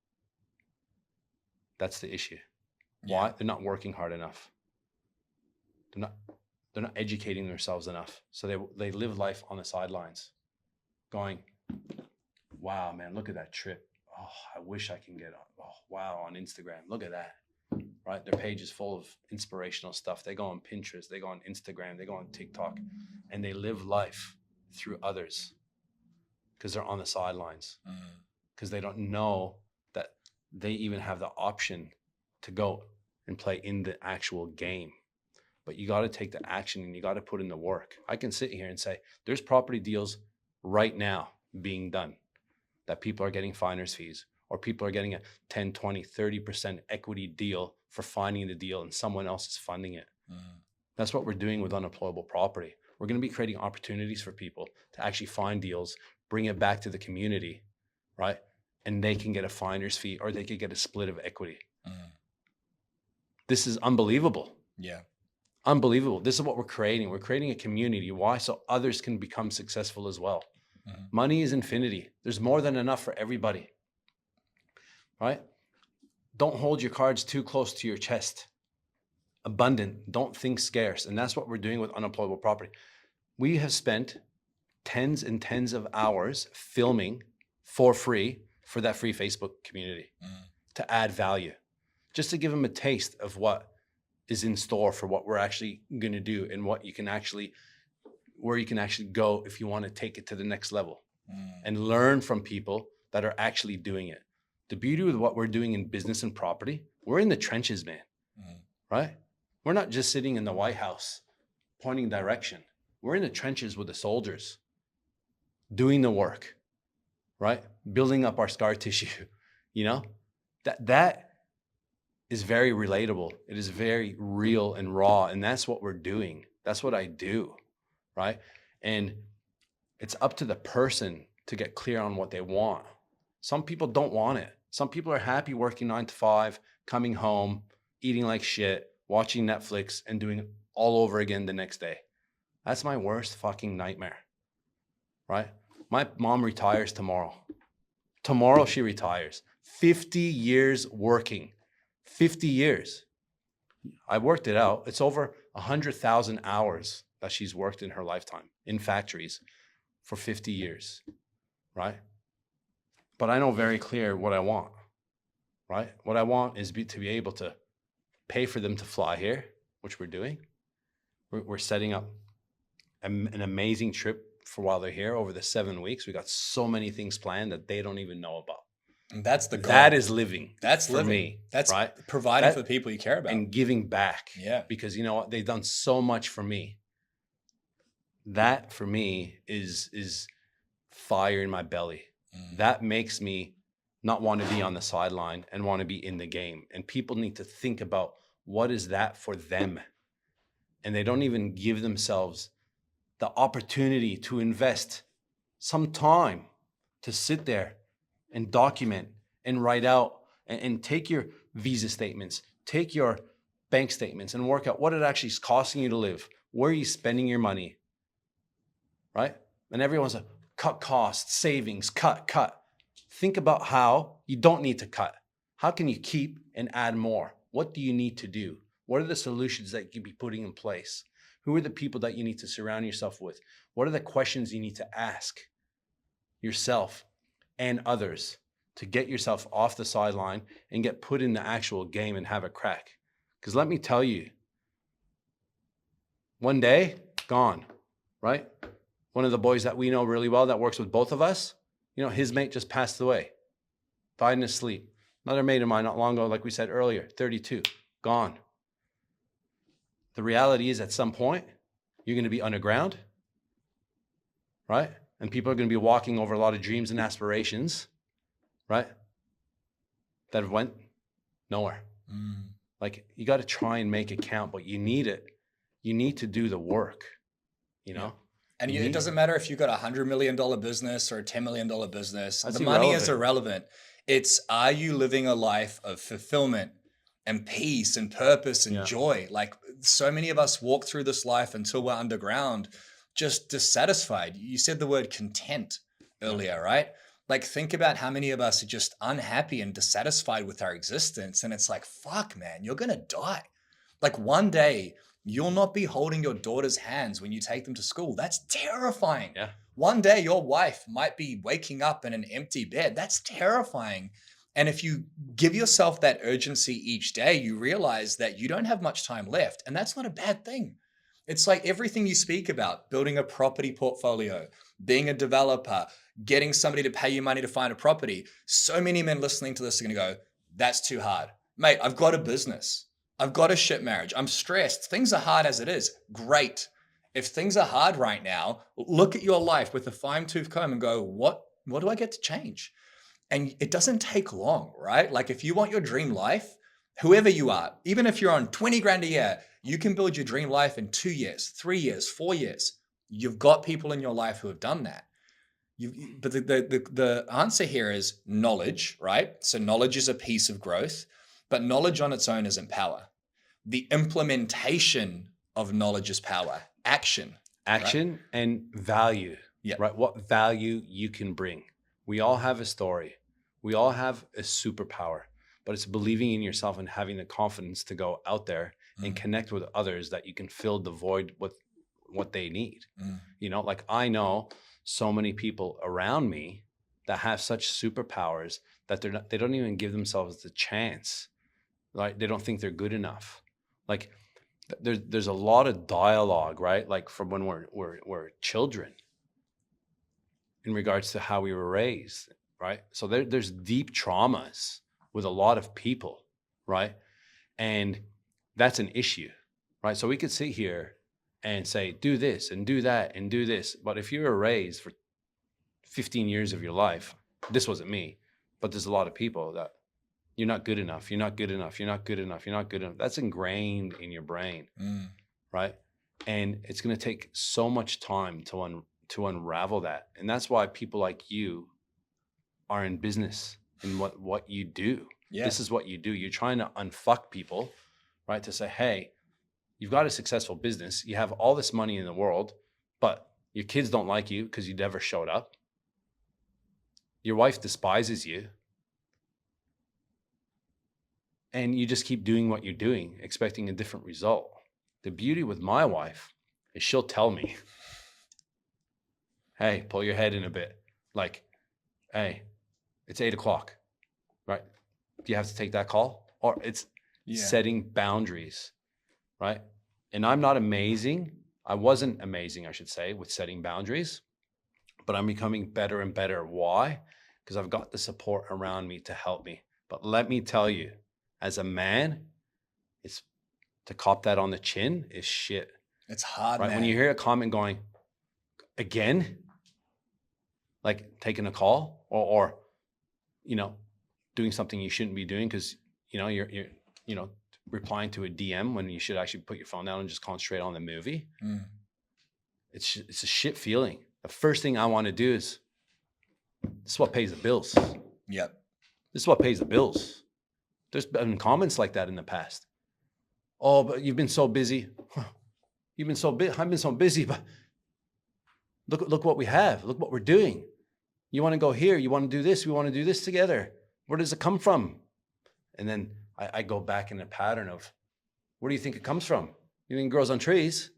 That's the issue. Why? They're not working hard enough. They're not educating themselves enough. So they live life on the sidelines going, wow, man, look at that trip. Oh, I wish I can get on. Oh, wow, on Instagram. Look at that. Right? Their page is full of inspirational stuff. They go on Pinterest, they go on Instagram, they go on TikTok, and they live life through others because they're on the sidelines. Because they don't know that they even have the option to go and play in the actual game. But you got to take the action and you got to put in the work. I can sit here and say, there's property deals right now being done that people are getting finder's fees, or people are getting a 10, 20, 30% equity deal for finding the deal and someone else is funding it. That's what we're doing with unemployable property. We're going to be creating opportunities for people to actually find deals, bring it back to the community, right? And they can get a finder's fee or they could get a split of equity. This is unbelievable. Yeah. Unbelievable. This is what we're creating. We're creating a community. Why? So others can become successful as well. Money is infinity. There's more than enough for everybody, right? Don't hold your cards too close to your chest. Abundant. Don't think scarce. And that's what we're doing with unemployable property. We have spent tens and tens of hours filming for free for that free Facebook community to add value, just to give them a taste of what is in store for what we're actually going to do and what you can actually, where you can actually go if you want to take it to the next level and learn from people that are actually doing it. The beauty with what we're doing in business and property, we're in the trenches, man, right? We're not just sitting in the White House pointing direction. We're in the trenches with the soldiers doing the work, right? Building up our scar tissue, you know, that is very relatable. It is very real and raw. And that's what we're doing. That's what I do, right? And it's up to the person to get clear on what they want. Some people don't want it. Some people are happy working 9 to 5, coming home, eating like shit, watching Netflix and doing it all over again the next day. That's my worst fucking nightmare, right? My mom retires tomorrow. Tomorrow she retires. 50 years working. 50 years. I worked it out. It's over 100,000 hours that she's worked in her lifetime in factories for 50 years, right? But I know very clear what I want, right? What I want is to be able to pay for them to fly here, which we're doing. We're setting up an amazing trip for while they're here over the 7 weeks. We got so many things planned that they don't even know about. And that's the goal. That is living. That's for living. me. That's right. Providing for the people you care about and giving back. Yeah. Because you know what? They've done so much for me. That for me is fire in my belly. That makes me not want to be on the sideline and want to be in the game. And people need to think about what is that for them. And they don't even give themselves the opportunity to invest some time to sit there and document and write out and take your visa statements, take your bank statements and work out what it actually is costing you to live. Where are you spending your money? Right? And everyone's like, cut costs, savings, cut. Think about how you don't need to cut. How can you keep and add more? What do you need to do? What are the solutions that you can be putting in place? Who are the people that you need to surround yourself with? What are the questions you need to ask yourself and others to get yourself off the sideline and get put in the actual game and have a crack? Because let me tell you, one day, gone, right? One of the boys that we know really well that works with both of us, you know, his mate just passed away, died in his sleep. Another mate of mine not long ago, like we said earlier, 32, gone. The reality is at some point, you're going to be underground, right? And people are going to be walking over a lot of dreams and aspirations, right? That went nowhere. Like, you got to try and make it count, but you need it. You need to do the work, you know? And it doesn't matter if you've got $100 million business or a $10 million business. That's the money is irrelevant. It's, are you living a life of fulfillment and peace and purpose and joy? Like, so many of us walk through this life until we're underground, just dissatisfied. You said the word content earlier, right? Like, think about how many of us are just unhappy and dissatisfied with our existence. And it's like, fuck, man, you're going to die. Like, one day you'll not be holding your daughter's hands when you take them to school. That's terrifying. Yeah. One day your wife might be waking up in an empty bed. That's terrifying. And if you give yourself that urgency each day, you realize that you don't have much time left. And that's not a bad thing. It's like everything you speak about, building a property portfolio, being a developer, getting somebody to pay you money to find a property. So many men listening to this are going to go, That's too hard. Mate, I've got a business. I've got a shit marriage. I'm stressed. Things are hard as it is. Great. If things are hard right now, look at your life with a fine-tooth comb and go, what do I get to change? And it doesn't take long, right? Like if you want your dream life, whoever you are, even if you're on 20 grand a year, you can build your dream life in 2 years, 3 years, 4 years. You've got people in your life who have done that. But the answer here is knowledge, right? So knowledge is a piece of growth, but knowledge on its own isn't power. The implementation of knowledge is power. Action. Action, right? And value, right? What value you can bring. We all have a story. We all have a superpower, but it's believing in yourself and having the confidence to go out there and connect with others that you can fill the void with what they need. You know, like I know so many people around me that have such superpowers that they don't even give themselves the chance. Right? They don't think they're good enough. Like there's a lot of dialogue, right? Like from when we're children in regards to how we were raised, right? So there's deep traumas with a lot of people, right? And that's an issue, right? So we could sit here and say, do this and do that and do this. But if you were raised for 15 years of your life, this wasn't me, but there's a lot of people that you're not good enough, you're not good enough, you're not good enough, you're not good enough. That's ingrained in your brain, right? And it's going to take so much time to unravel that. And that's why people like you are in business in what you do. Yeah. This is what you do. You're trying to unfuck people, right? To say, hey, you've got a successful business. You have all this money in the world, but your kids don't like you because you never showed up. Your wife despises you. And you just keep doing what you're doing, expecting a different result. The beauty with my wife is she'll tell me, hey, pull your head in a bit. Like, hey, it's 8:00, right? Do you have to take that call? Or it's setting boundaries, right? And I'm not amazing. I wasn't amazing, I should say, with setting boundaries, but I'm becoming better and better. Why? Because I've got the support around me to help me. But let me tell you, as a man, it's to cop that on the chin is shit. It's hard, right? Man. When you hear a comment going, again, like taking a call or you know, doing something you shouldn't be doing because, you know, you're you know, replying to a DM when you should actually put your phone down and just concentrate on the movie. It's a shit feeling. The first thing I want to do is, this is what pays the bills. Yep. This is what pays the bills. There's been comments like that in the past. Oh, but you've been so busy. You've been so busy. I've been so busy, but look what we have. Look what we're doing. You want to go here. You want to do this. We want to do this together. Where does it come from? And then I go back in a pattern of, where do you think it comes from? You think it grows on trees?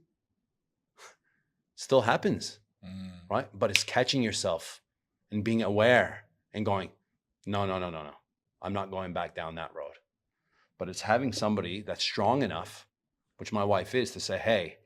Still happens, right? But it's catching yourself and being aware and going, no. I'm not going back down that road. But it's having somebody that's strong enough, which my wife is, to say, hey,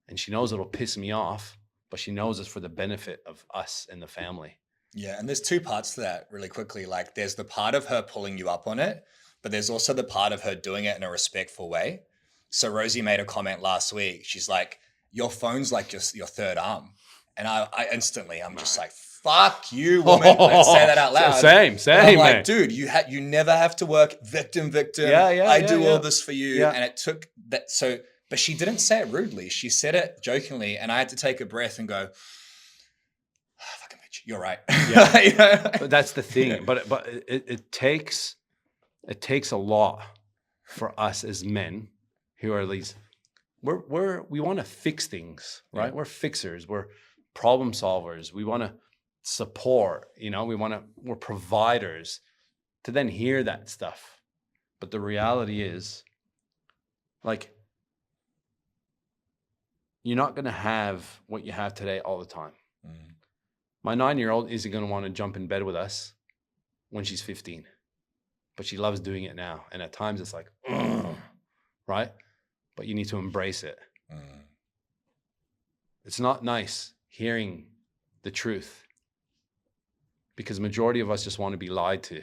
and she knows it'll piss me off, but she knows it's for the benefit of us and the family. Yeah. And there's two parts to that really quickly. Like there's the part of her pulling you up on it, but there's also the part of her doing it in a respectful way. So Rosie made a comment last week. She's like, your phone's like just your third arm. And I instantly, I'm just like, fuck you, woman. Let's say that out loud. Same, I'm like, man. dude, you never have to work victim. I do all this for you. Yeah. And it took that. So, but she didn't say it rudely. She said it jokingly. And I had to take a breath and go, oh, fucking bitch, you're right. Yeah. You know? But that's the thing. But it takes a lot for us as men who are at least, we want to fix things, right? Yeah. We're fixers. We're problem solvers. We want to support, you know, we're providers to then hear that stuff. But the reality is, like, you're not going to have what you have today all the time. My 9-year-old isn't going to want to jump in bed with us when she's 15, but she loves doing it now. And at times it's like, right? But you need to embrace it. It's not nice hearing the truth, because the majority of us just want to be lied to.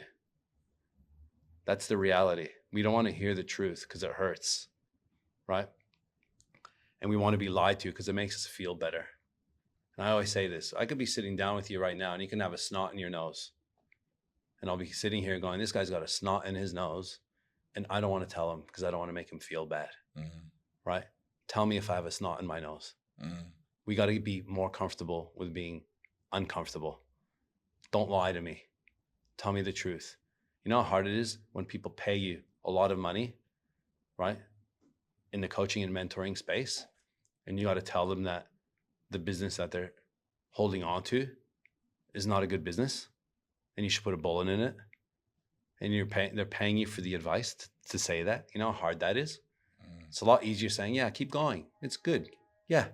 That's the reality. We don't want to hear the truth because it hurts, right? And we want to be lied to because it makes us feel better. And I always say this, I could be sitting down with you right now and you can have a snot in your nose. And I'll be sitting here going, this guy's got a snot in his nose. And I don't want to tell him because I don't want to make him feel bad, right? Tell me if I have a snot in my nose. We got to be more comfortable with being uncomfortable. Don't lie to me. Tell me the truth. You know how hard it is when people pay you a lot of money, right? In the coaching and mentoring space. And you got to tell them that the business that they're holding on to is not a good business and you should put a bullet in it. And they're paying you for the advice to say that. You know how hard that is? It's a lot easier saying, yeah, keep going. It's good. Yeah.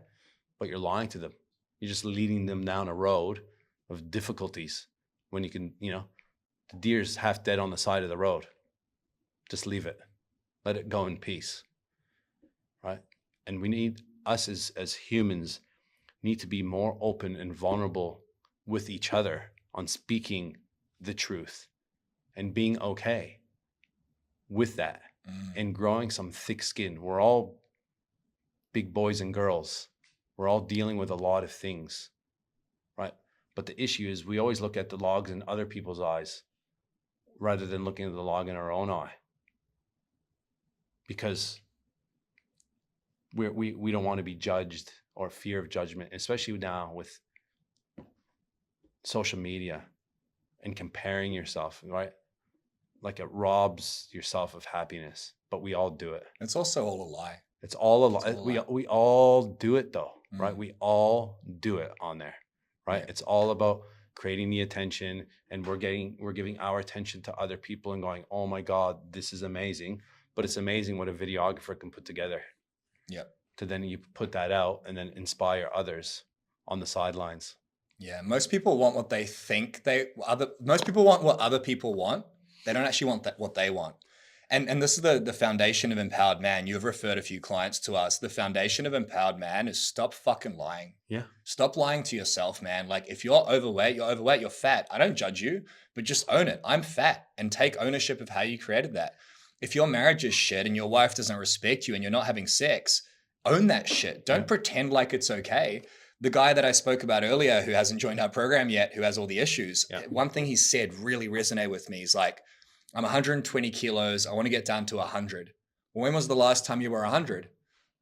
But you're lying to them. You're just leading them down a road of difficulties when you can, the deer's half dead on the side of the road. Just leave it. Let it go in peace. Right? And we need, us as humans, need to be more open and vulnerable with each other on speaking the truth and being okay with that and growing some thick skin. We're all big boys and girls. We're all dealing with a lot of things, right? But the issue is we always look at the logs in other people's eyes rather than looking at the log in our own eye, because we don't want to be judged or fear of judgment, especially now with social media and comparing yourself, right? Like it robs yourself of happiness, but we all do it. It's also all a lie. It's all a lie. We all do it though, right? We all do it on there, right? Yeah. It's all about creating the attention, and we're giving our attention to other people and going, oh my God, this is amazing. But it's amazing what a videographer can put together. Yeah. To then you put that out and then inspire others on the sidelines. Yeah. Most people want what they think most people want what other people want. They don't actually want what they want. And this is the foundation of Empowered Man. You've referred a few clients to us. The foundation of Empowered Man is stop fucking lying. Yeah. Stop lying to yourself, man. Like if you're overweight, you're fat. I don't judge you, but just own it. I'm fat, and take ownership of how you created that. If your marriage is shit and your wife doesn't respect you and you're not having sex, own that shit. Don't pretend like it's okay. The guy that I spoke about earlier who hasn't joined our program yet, who has all the issues, one thing he said really resonated with me. He's like, I'm 120 kilos. I want to get down to 100. Well, when was the last time you were 100?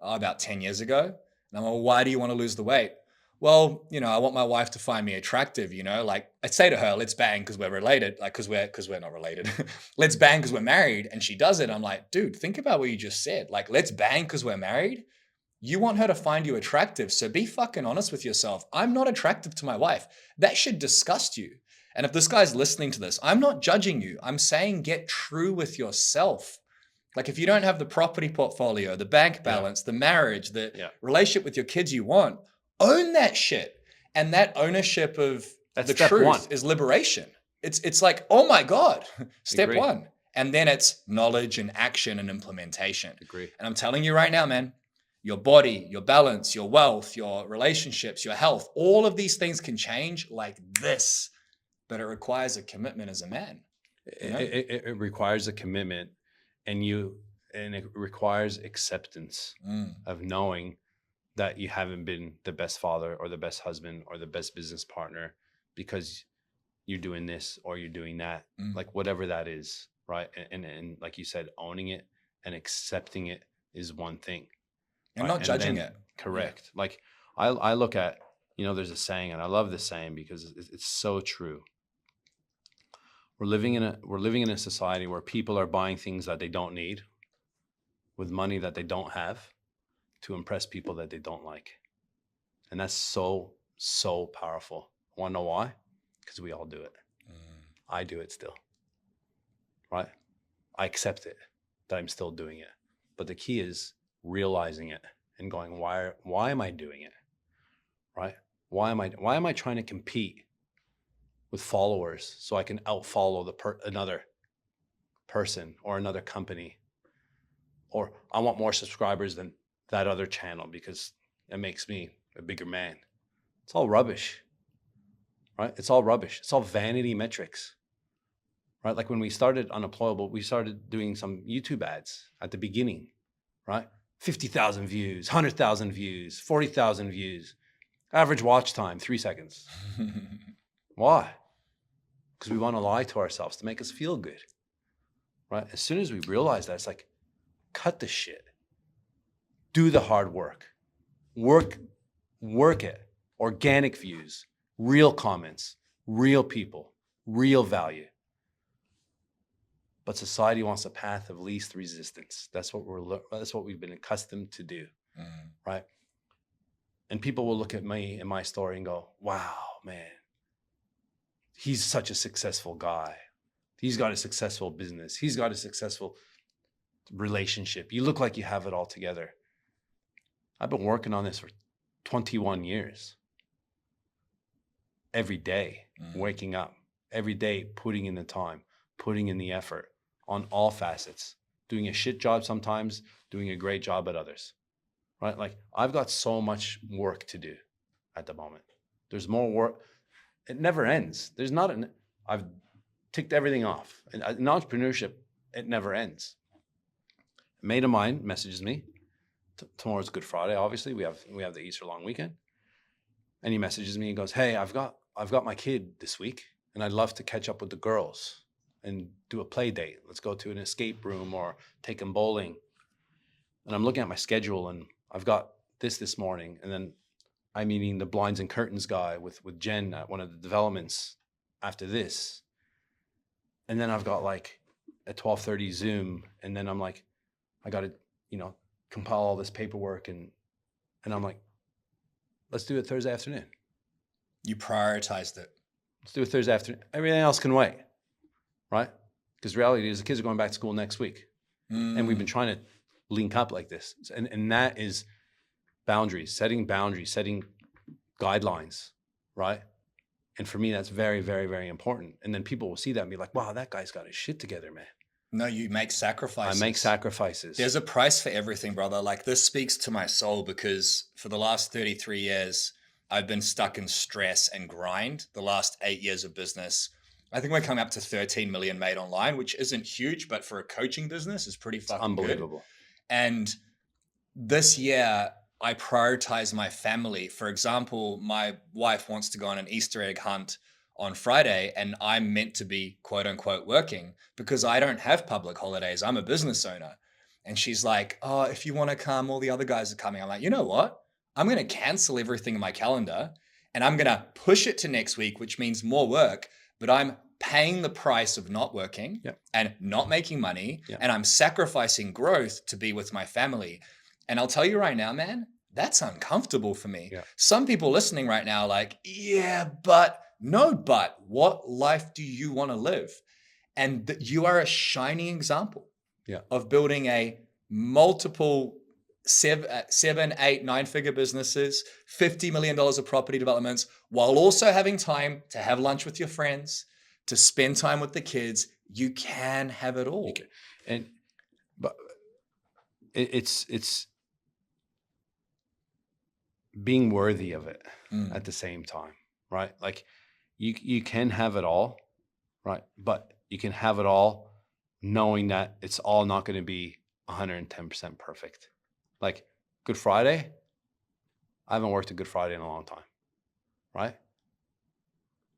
Oh, about 10 years ago. And I'm like, well, why do you want to lose the weight? Well, I want my wife to find me attractive, like I'd say to her, let's bang because we're related, like because we're not related. Let's bang because we're married. And she does it. I'm like, dude, think about what you just said. Like, let's bang because we're married. You want her to find you attractive. So be fucking honest with yourself. I'm not attractive to my wife. That should disgust you. And if this guy's listening to this, I'm not judging you. I'm saying get true with yourself. Like if you don't have the property portfolio, the bank balance, the marriage, the relationship with your kids you want, own that shit. And that ownership of the truth is liberation. It's like, oh my God, step one. And then it's knowledge and action and implementation. Agree. And I'm telling you right now, man, your body, your balance, your wealth, your relationships, your health, all of these things can change like this. But it requires a commitment as a man. It requires a commitment, and it requires acceptance of knowing that you haven't been the best father or the best husband or the best business partner because you're doing this or you're doing that, like whatever that is, right? And like you said, owning it and accepting it is one thing. And not judging it. Correct. Yeah. Like I look at, there's a saying, and I love this saying because it's so true. We're living in a society where people are buying things that they don't need with money that they don't have to impress people that they don't like. And that's so, so powerful. Want to know why? Because we all do it. I do it still, right? I accept it that I'm still doing it. But the key is realizing it and going, why am I doing it? Right? Why am I trying to compete with followers so I can outfollow another person or another company? Or I want more subscribers than that other channel because it makes me a bigger man. It's all rubbish, right? It's all rubbish. It's all vanity metrics, right? Like when we started Unemployable, we started doing some YouTube ads at the beginning, right? 50,000 views, 100,000 views, 40,000 views, average watch time, 3 seconds. Why? Because we want to lie to ourselves to make us feel good, right? As soon as we realize that, it's like, cut the shit, do the hard work, work it, organic views, real comments, real people, real value. But society wants a path of least resistance. That's what we've been accustomed to do, right? And people will look at me and my story and go, wow, man, he's such a successful guy. He's got a successful business. He's got a successful relationship. You look like you have it all together. I've been working on this for 21 years. Every day, waking up, every day, putting in the time, putting in the effort on all facets, doing a shit job sometimes, doing a great job at others, right? Like I've got so much work to do at the moment. There's more work. It never ends. I've ticked everything off. In entrepreneurship, it never ends. A mate of mine messages me. Tomorrow's Good Friday. Obviously, we have the Easter long weekend, and he messages me and goes, "Hey, I've got my kid this week, and I'd love to catch up with the girls and do a play date. Let's go to an escape room or take them bowling." And I'm looking at my schedule, and I've got this morning, and then I'm meeting the blinds and curtains guy with Jen at one of the developments after this, and then I've got like a 12:30 Zoom, and then I'm like, I got to, compile all this paperwork, and I'm like, let's do it Thursday afternoon. You prioritized it. Let's do it Thursday afternoon. Everything else can wait, right? Because reality is the kids are going back to school next week. And we've been trying to link up like this. And that is boundaries, setting guidelines, right? And for me, that's very, very, very important. And then people will see that and be like, wow, that guy's got his shit together, man. No, you make sacrifices. I make sacrifices. There's a price for everything, brother. Like this speaks to my soul because for the last 33 years, I've been stuck in stress and grind. The last 8 years of business, I think we're coming up to 13 million made online, which isn't huge, but for a coaching business is pretty fucking unbelievable. Good. And this year, I prioritize my family. For example, my wife wants to go on an Easter egg hunt on Friday, and I'm meant to be quote unquote working because I don't have public holidays. I'm a business owner. And she's like, oh, if you want to come, all the other guys are coming. I'm like, you know what? I'm going to cancel everything in my calendar and I'm going to push it to next week, which means more work, but I'm paying the price of not working and not making money. And I'm sacrificing growth to be with my family. And I'll tell you right now, man, that's uncomfortable for me. Some people listening right now are like, yeah, but what life do you want to live? And you are a shining example of building a multiple 7, 8, 9-figure businesses, $50 million of property developments, while also having time to have lunch with your friends, to spend time with the kids. You can have it all. But it's being worthy of it at the same time, right? Like you can have it all, right? But you can have it all knowing that it's all not going to be 110% perfect. Like Good Friday, I haven't worked a Good Friday in a long time, right?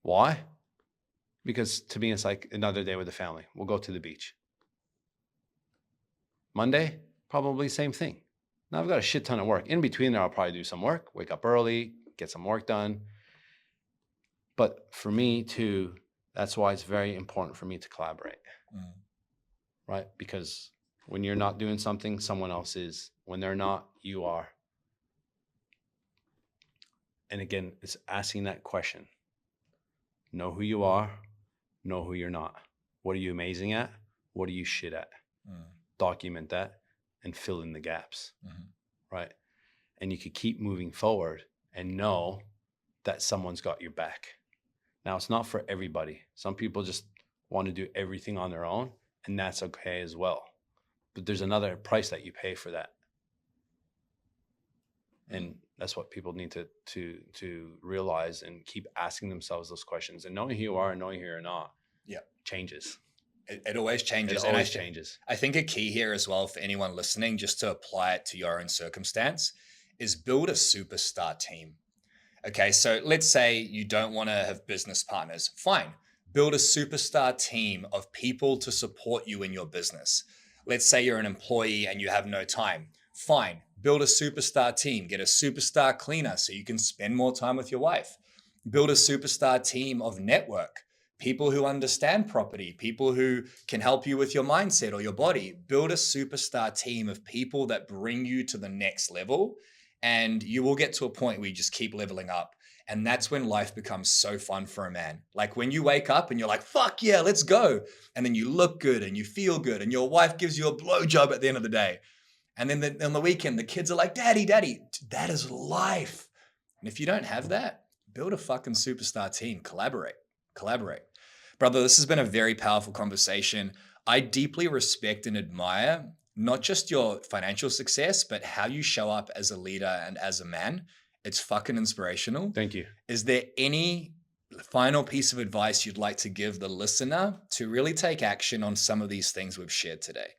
Why? Because to me, it's like another day with the family. We'll go to the beach. Monday, probably same thing. Now I've got a shit ton of work. In between there, I'll probably do some work, wake up early, get some work done. But for me too, that's why it's very important for me to collaborate, right? Because when you're not doing something, someone else is. When they're not, you are. And again, it's asking that question. Know who you are, know who you're not. What are you amazing at? What are you shit at? Document that and fill in the gaps, right? And you could keep moving forward and know that someone's got your back. Now, it's not for everybody. Some people just want to do everything on their own, and that's okay as well. But there's another price that you pay for that. And that's what people need to realize and keep asking themselves those questions. And knowing who you are and knowing who you're not changes. It always It changes. always changes. I think a key here as well for anyone listening, just to apply it to your own circumstance, is build a superstar team. Okay, so let's say you don't want to have business partners. Fine. Build a superstar team of people to support you in your business. Let's say you're an employee and you have no time. Fine. Build a superstar team. Get a superstar cleaner so you can spend more time with your wife. Build a superstar team of network. People who understand property, people who can help you with your mindset or your body. Build a superstar team of people that bring you to the next level. And you will get to a point where you just keep leveling up. And that's when life becomes so fun for a man. Like when you wake up and you're like, fuck yeah, let's go. And then you look good and you feel good and your wife gives you a blowjob at the end of the day. And then on the weekend, the kids are like, daddy, that is life. And if you don't have that, build a fucking superstar team. Collaborate. Brother, this has been a very powerful conversation. I deeply respect and admire not just your financial success, but how you show up as a leader and as a man. It's fucking inspirational. Thank you. Is there any final piece of advice you'd like to give the listener to really take action on some of these things we've shared today?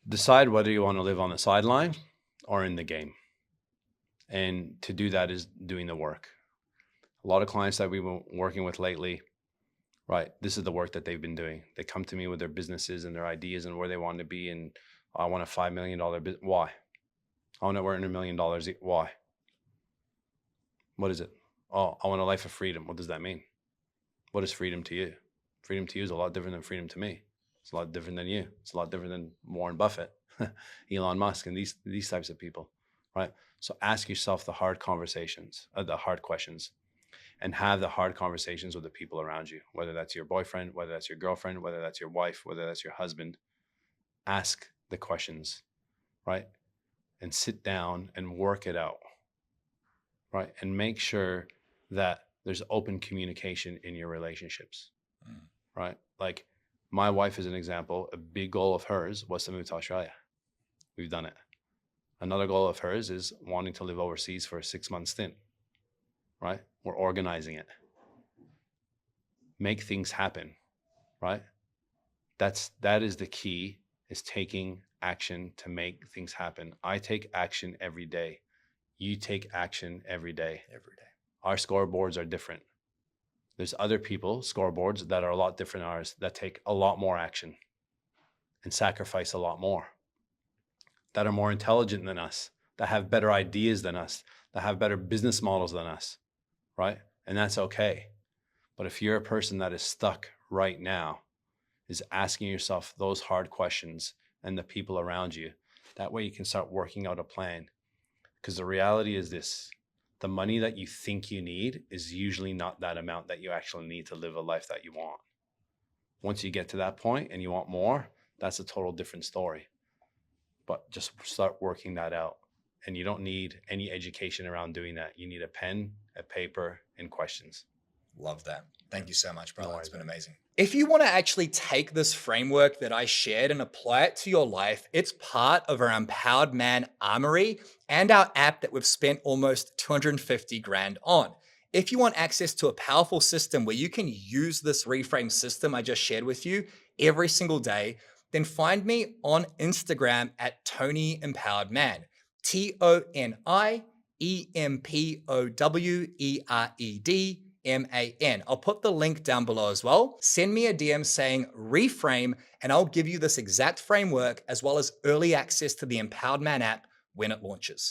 Decide whether you want to live on the sideline or in the game. And to do that is doing the work. A lot of clients that we've been working with lately, right, this is the work that they've been doing. They come to me with their businesses and their ideas and where they want to be. And I want a $5 million business. Why? I want to earn $1 million. Why? What is it? Oh, I want a life of freedom. What does that mean? What is freedom to you? Freedom to you is a lot different than freedom to me. It's a lot different than you. It's a lot different than Warren Buffett, Elon Musk, and these types of people, right? So ask yourself the hard conversations, the hard questions, and have the hard conversations with the people around you, whether that's your boyfriend, whether that's your girlfriend, whether that's your wife, whether that's your husband. Ask the questions, right? And sit down and work it out, right? And make sure that there's open communication in your relationships, right? Like my wife is an example. A big goal of hers was to move to Australia. We've done it. Another goal of hers is wanting to live overseas for a 6-month stint, right? We're organizing it. Make things happen, right? That is the key, is taking action to make things happen. I take action every day. You take action every day. Every day. Our scoreboards are different. There's other people, scoreboards that are a lot different than ours, that take a lot more action and sacrifice a lot more, that are more intelligent than us, that have better ideas than us, that have better business models than us, right? And that's okay. But if you're a person that is stuck right now, is asking yourself those hard questions and the people around you, that way you can start working out a plan. Because the reality is this: the money that you think you need is usually not that amount that you actually need to live a life that you want. Once you get to that point and you want more, that's a total different story. But just start working that out. And you don't need any education around doing that. You need a pen, a paper, and questions. Love that. Thank you so much, brother. No It's been worries. amazing. If you want to actually take this framework that I shared and apply it to your life, it's part of our Empowered Man Armory and our app that we've spent almost 250 grand on. If you want access to a powerful system where you can use this reframe system I just shared with you every single day, then find me on Instagram at Tony Empowered Man. TonyEmpowedMan. I'll put the link down below as well. Send me a DM saying reframe, and I'll give you this exact framework as well as early access to the Empowered Man app when it launches.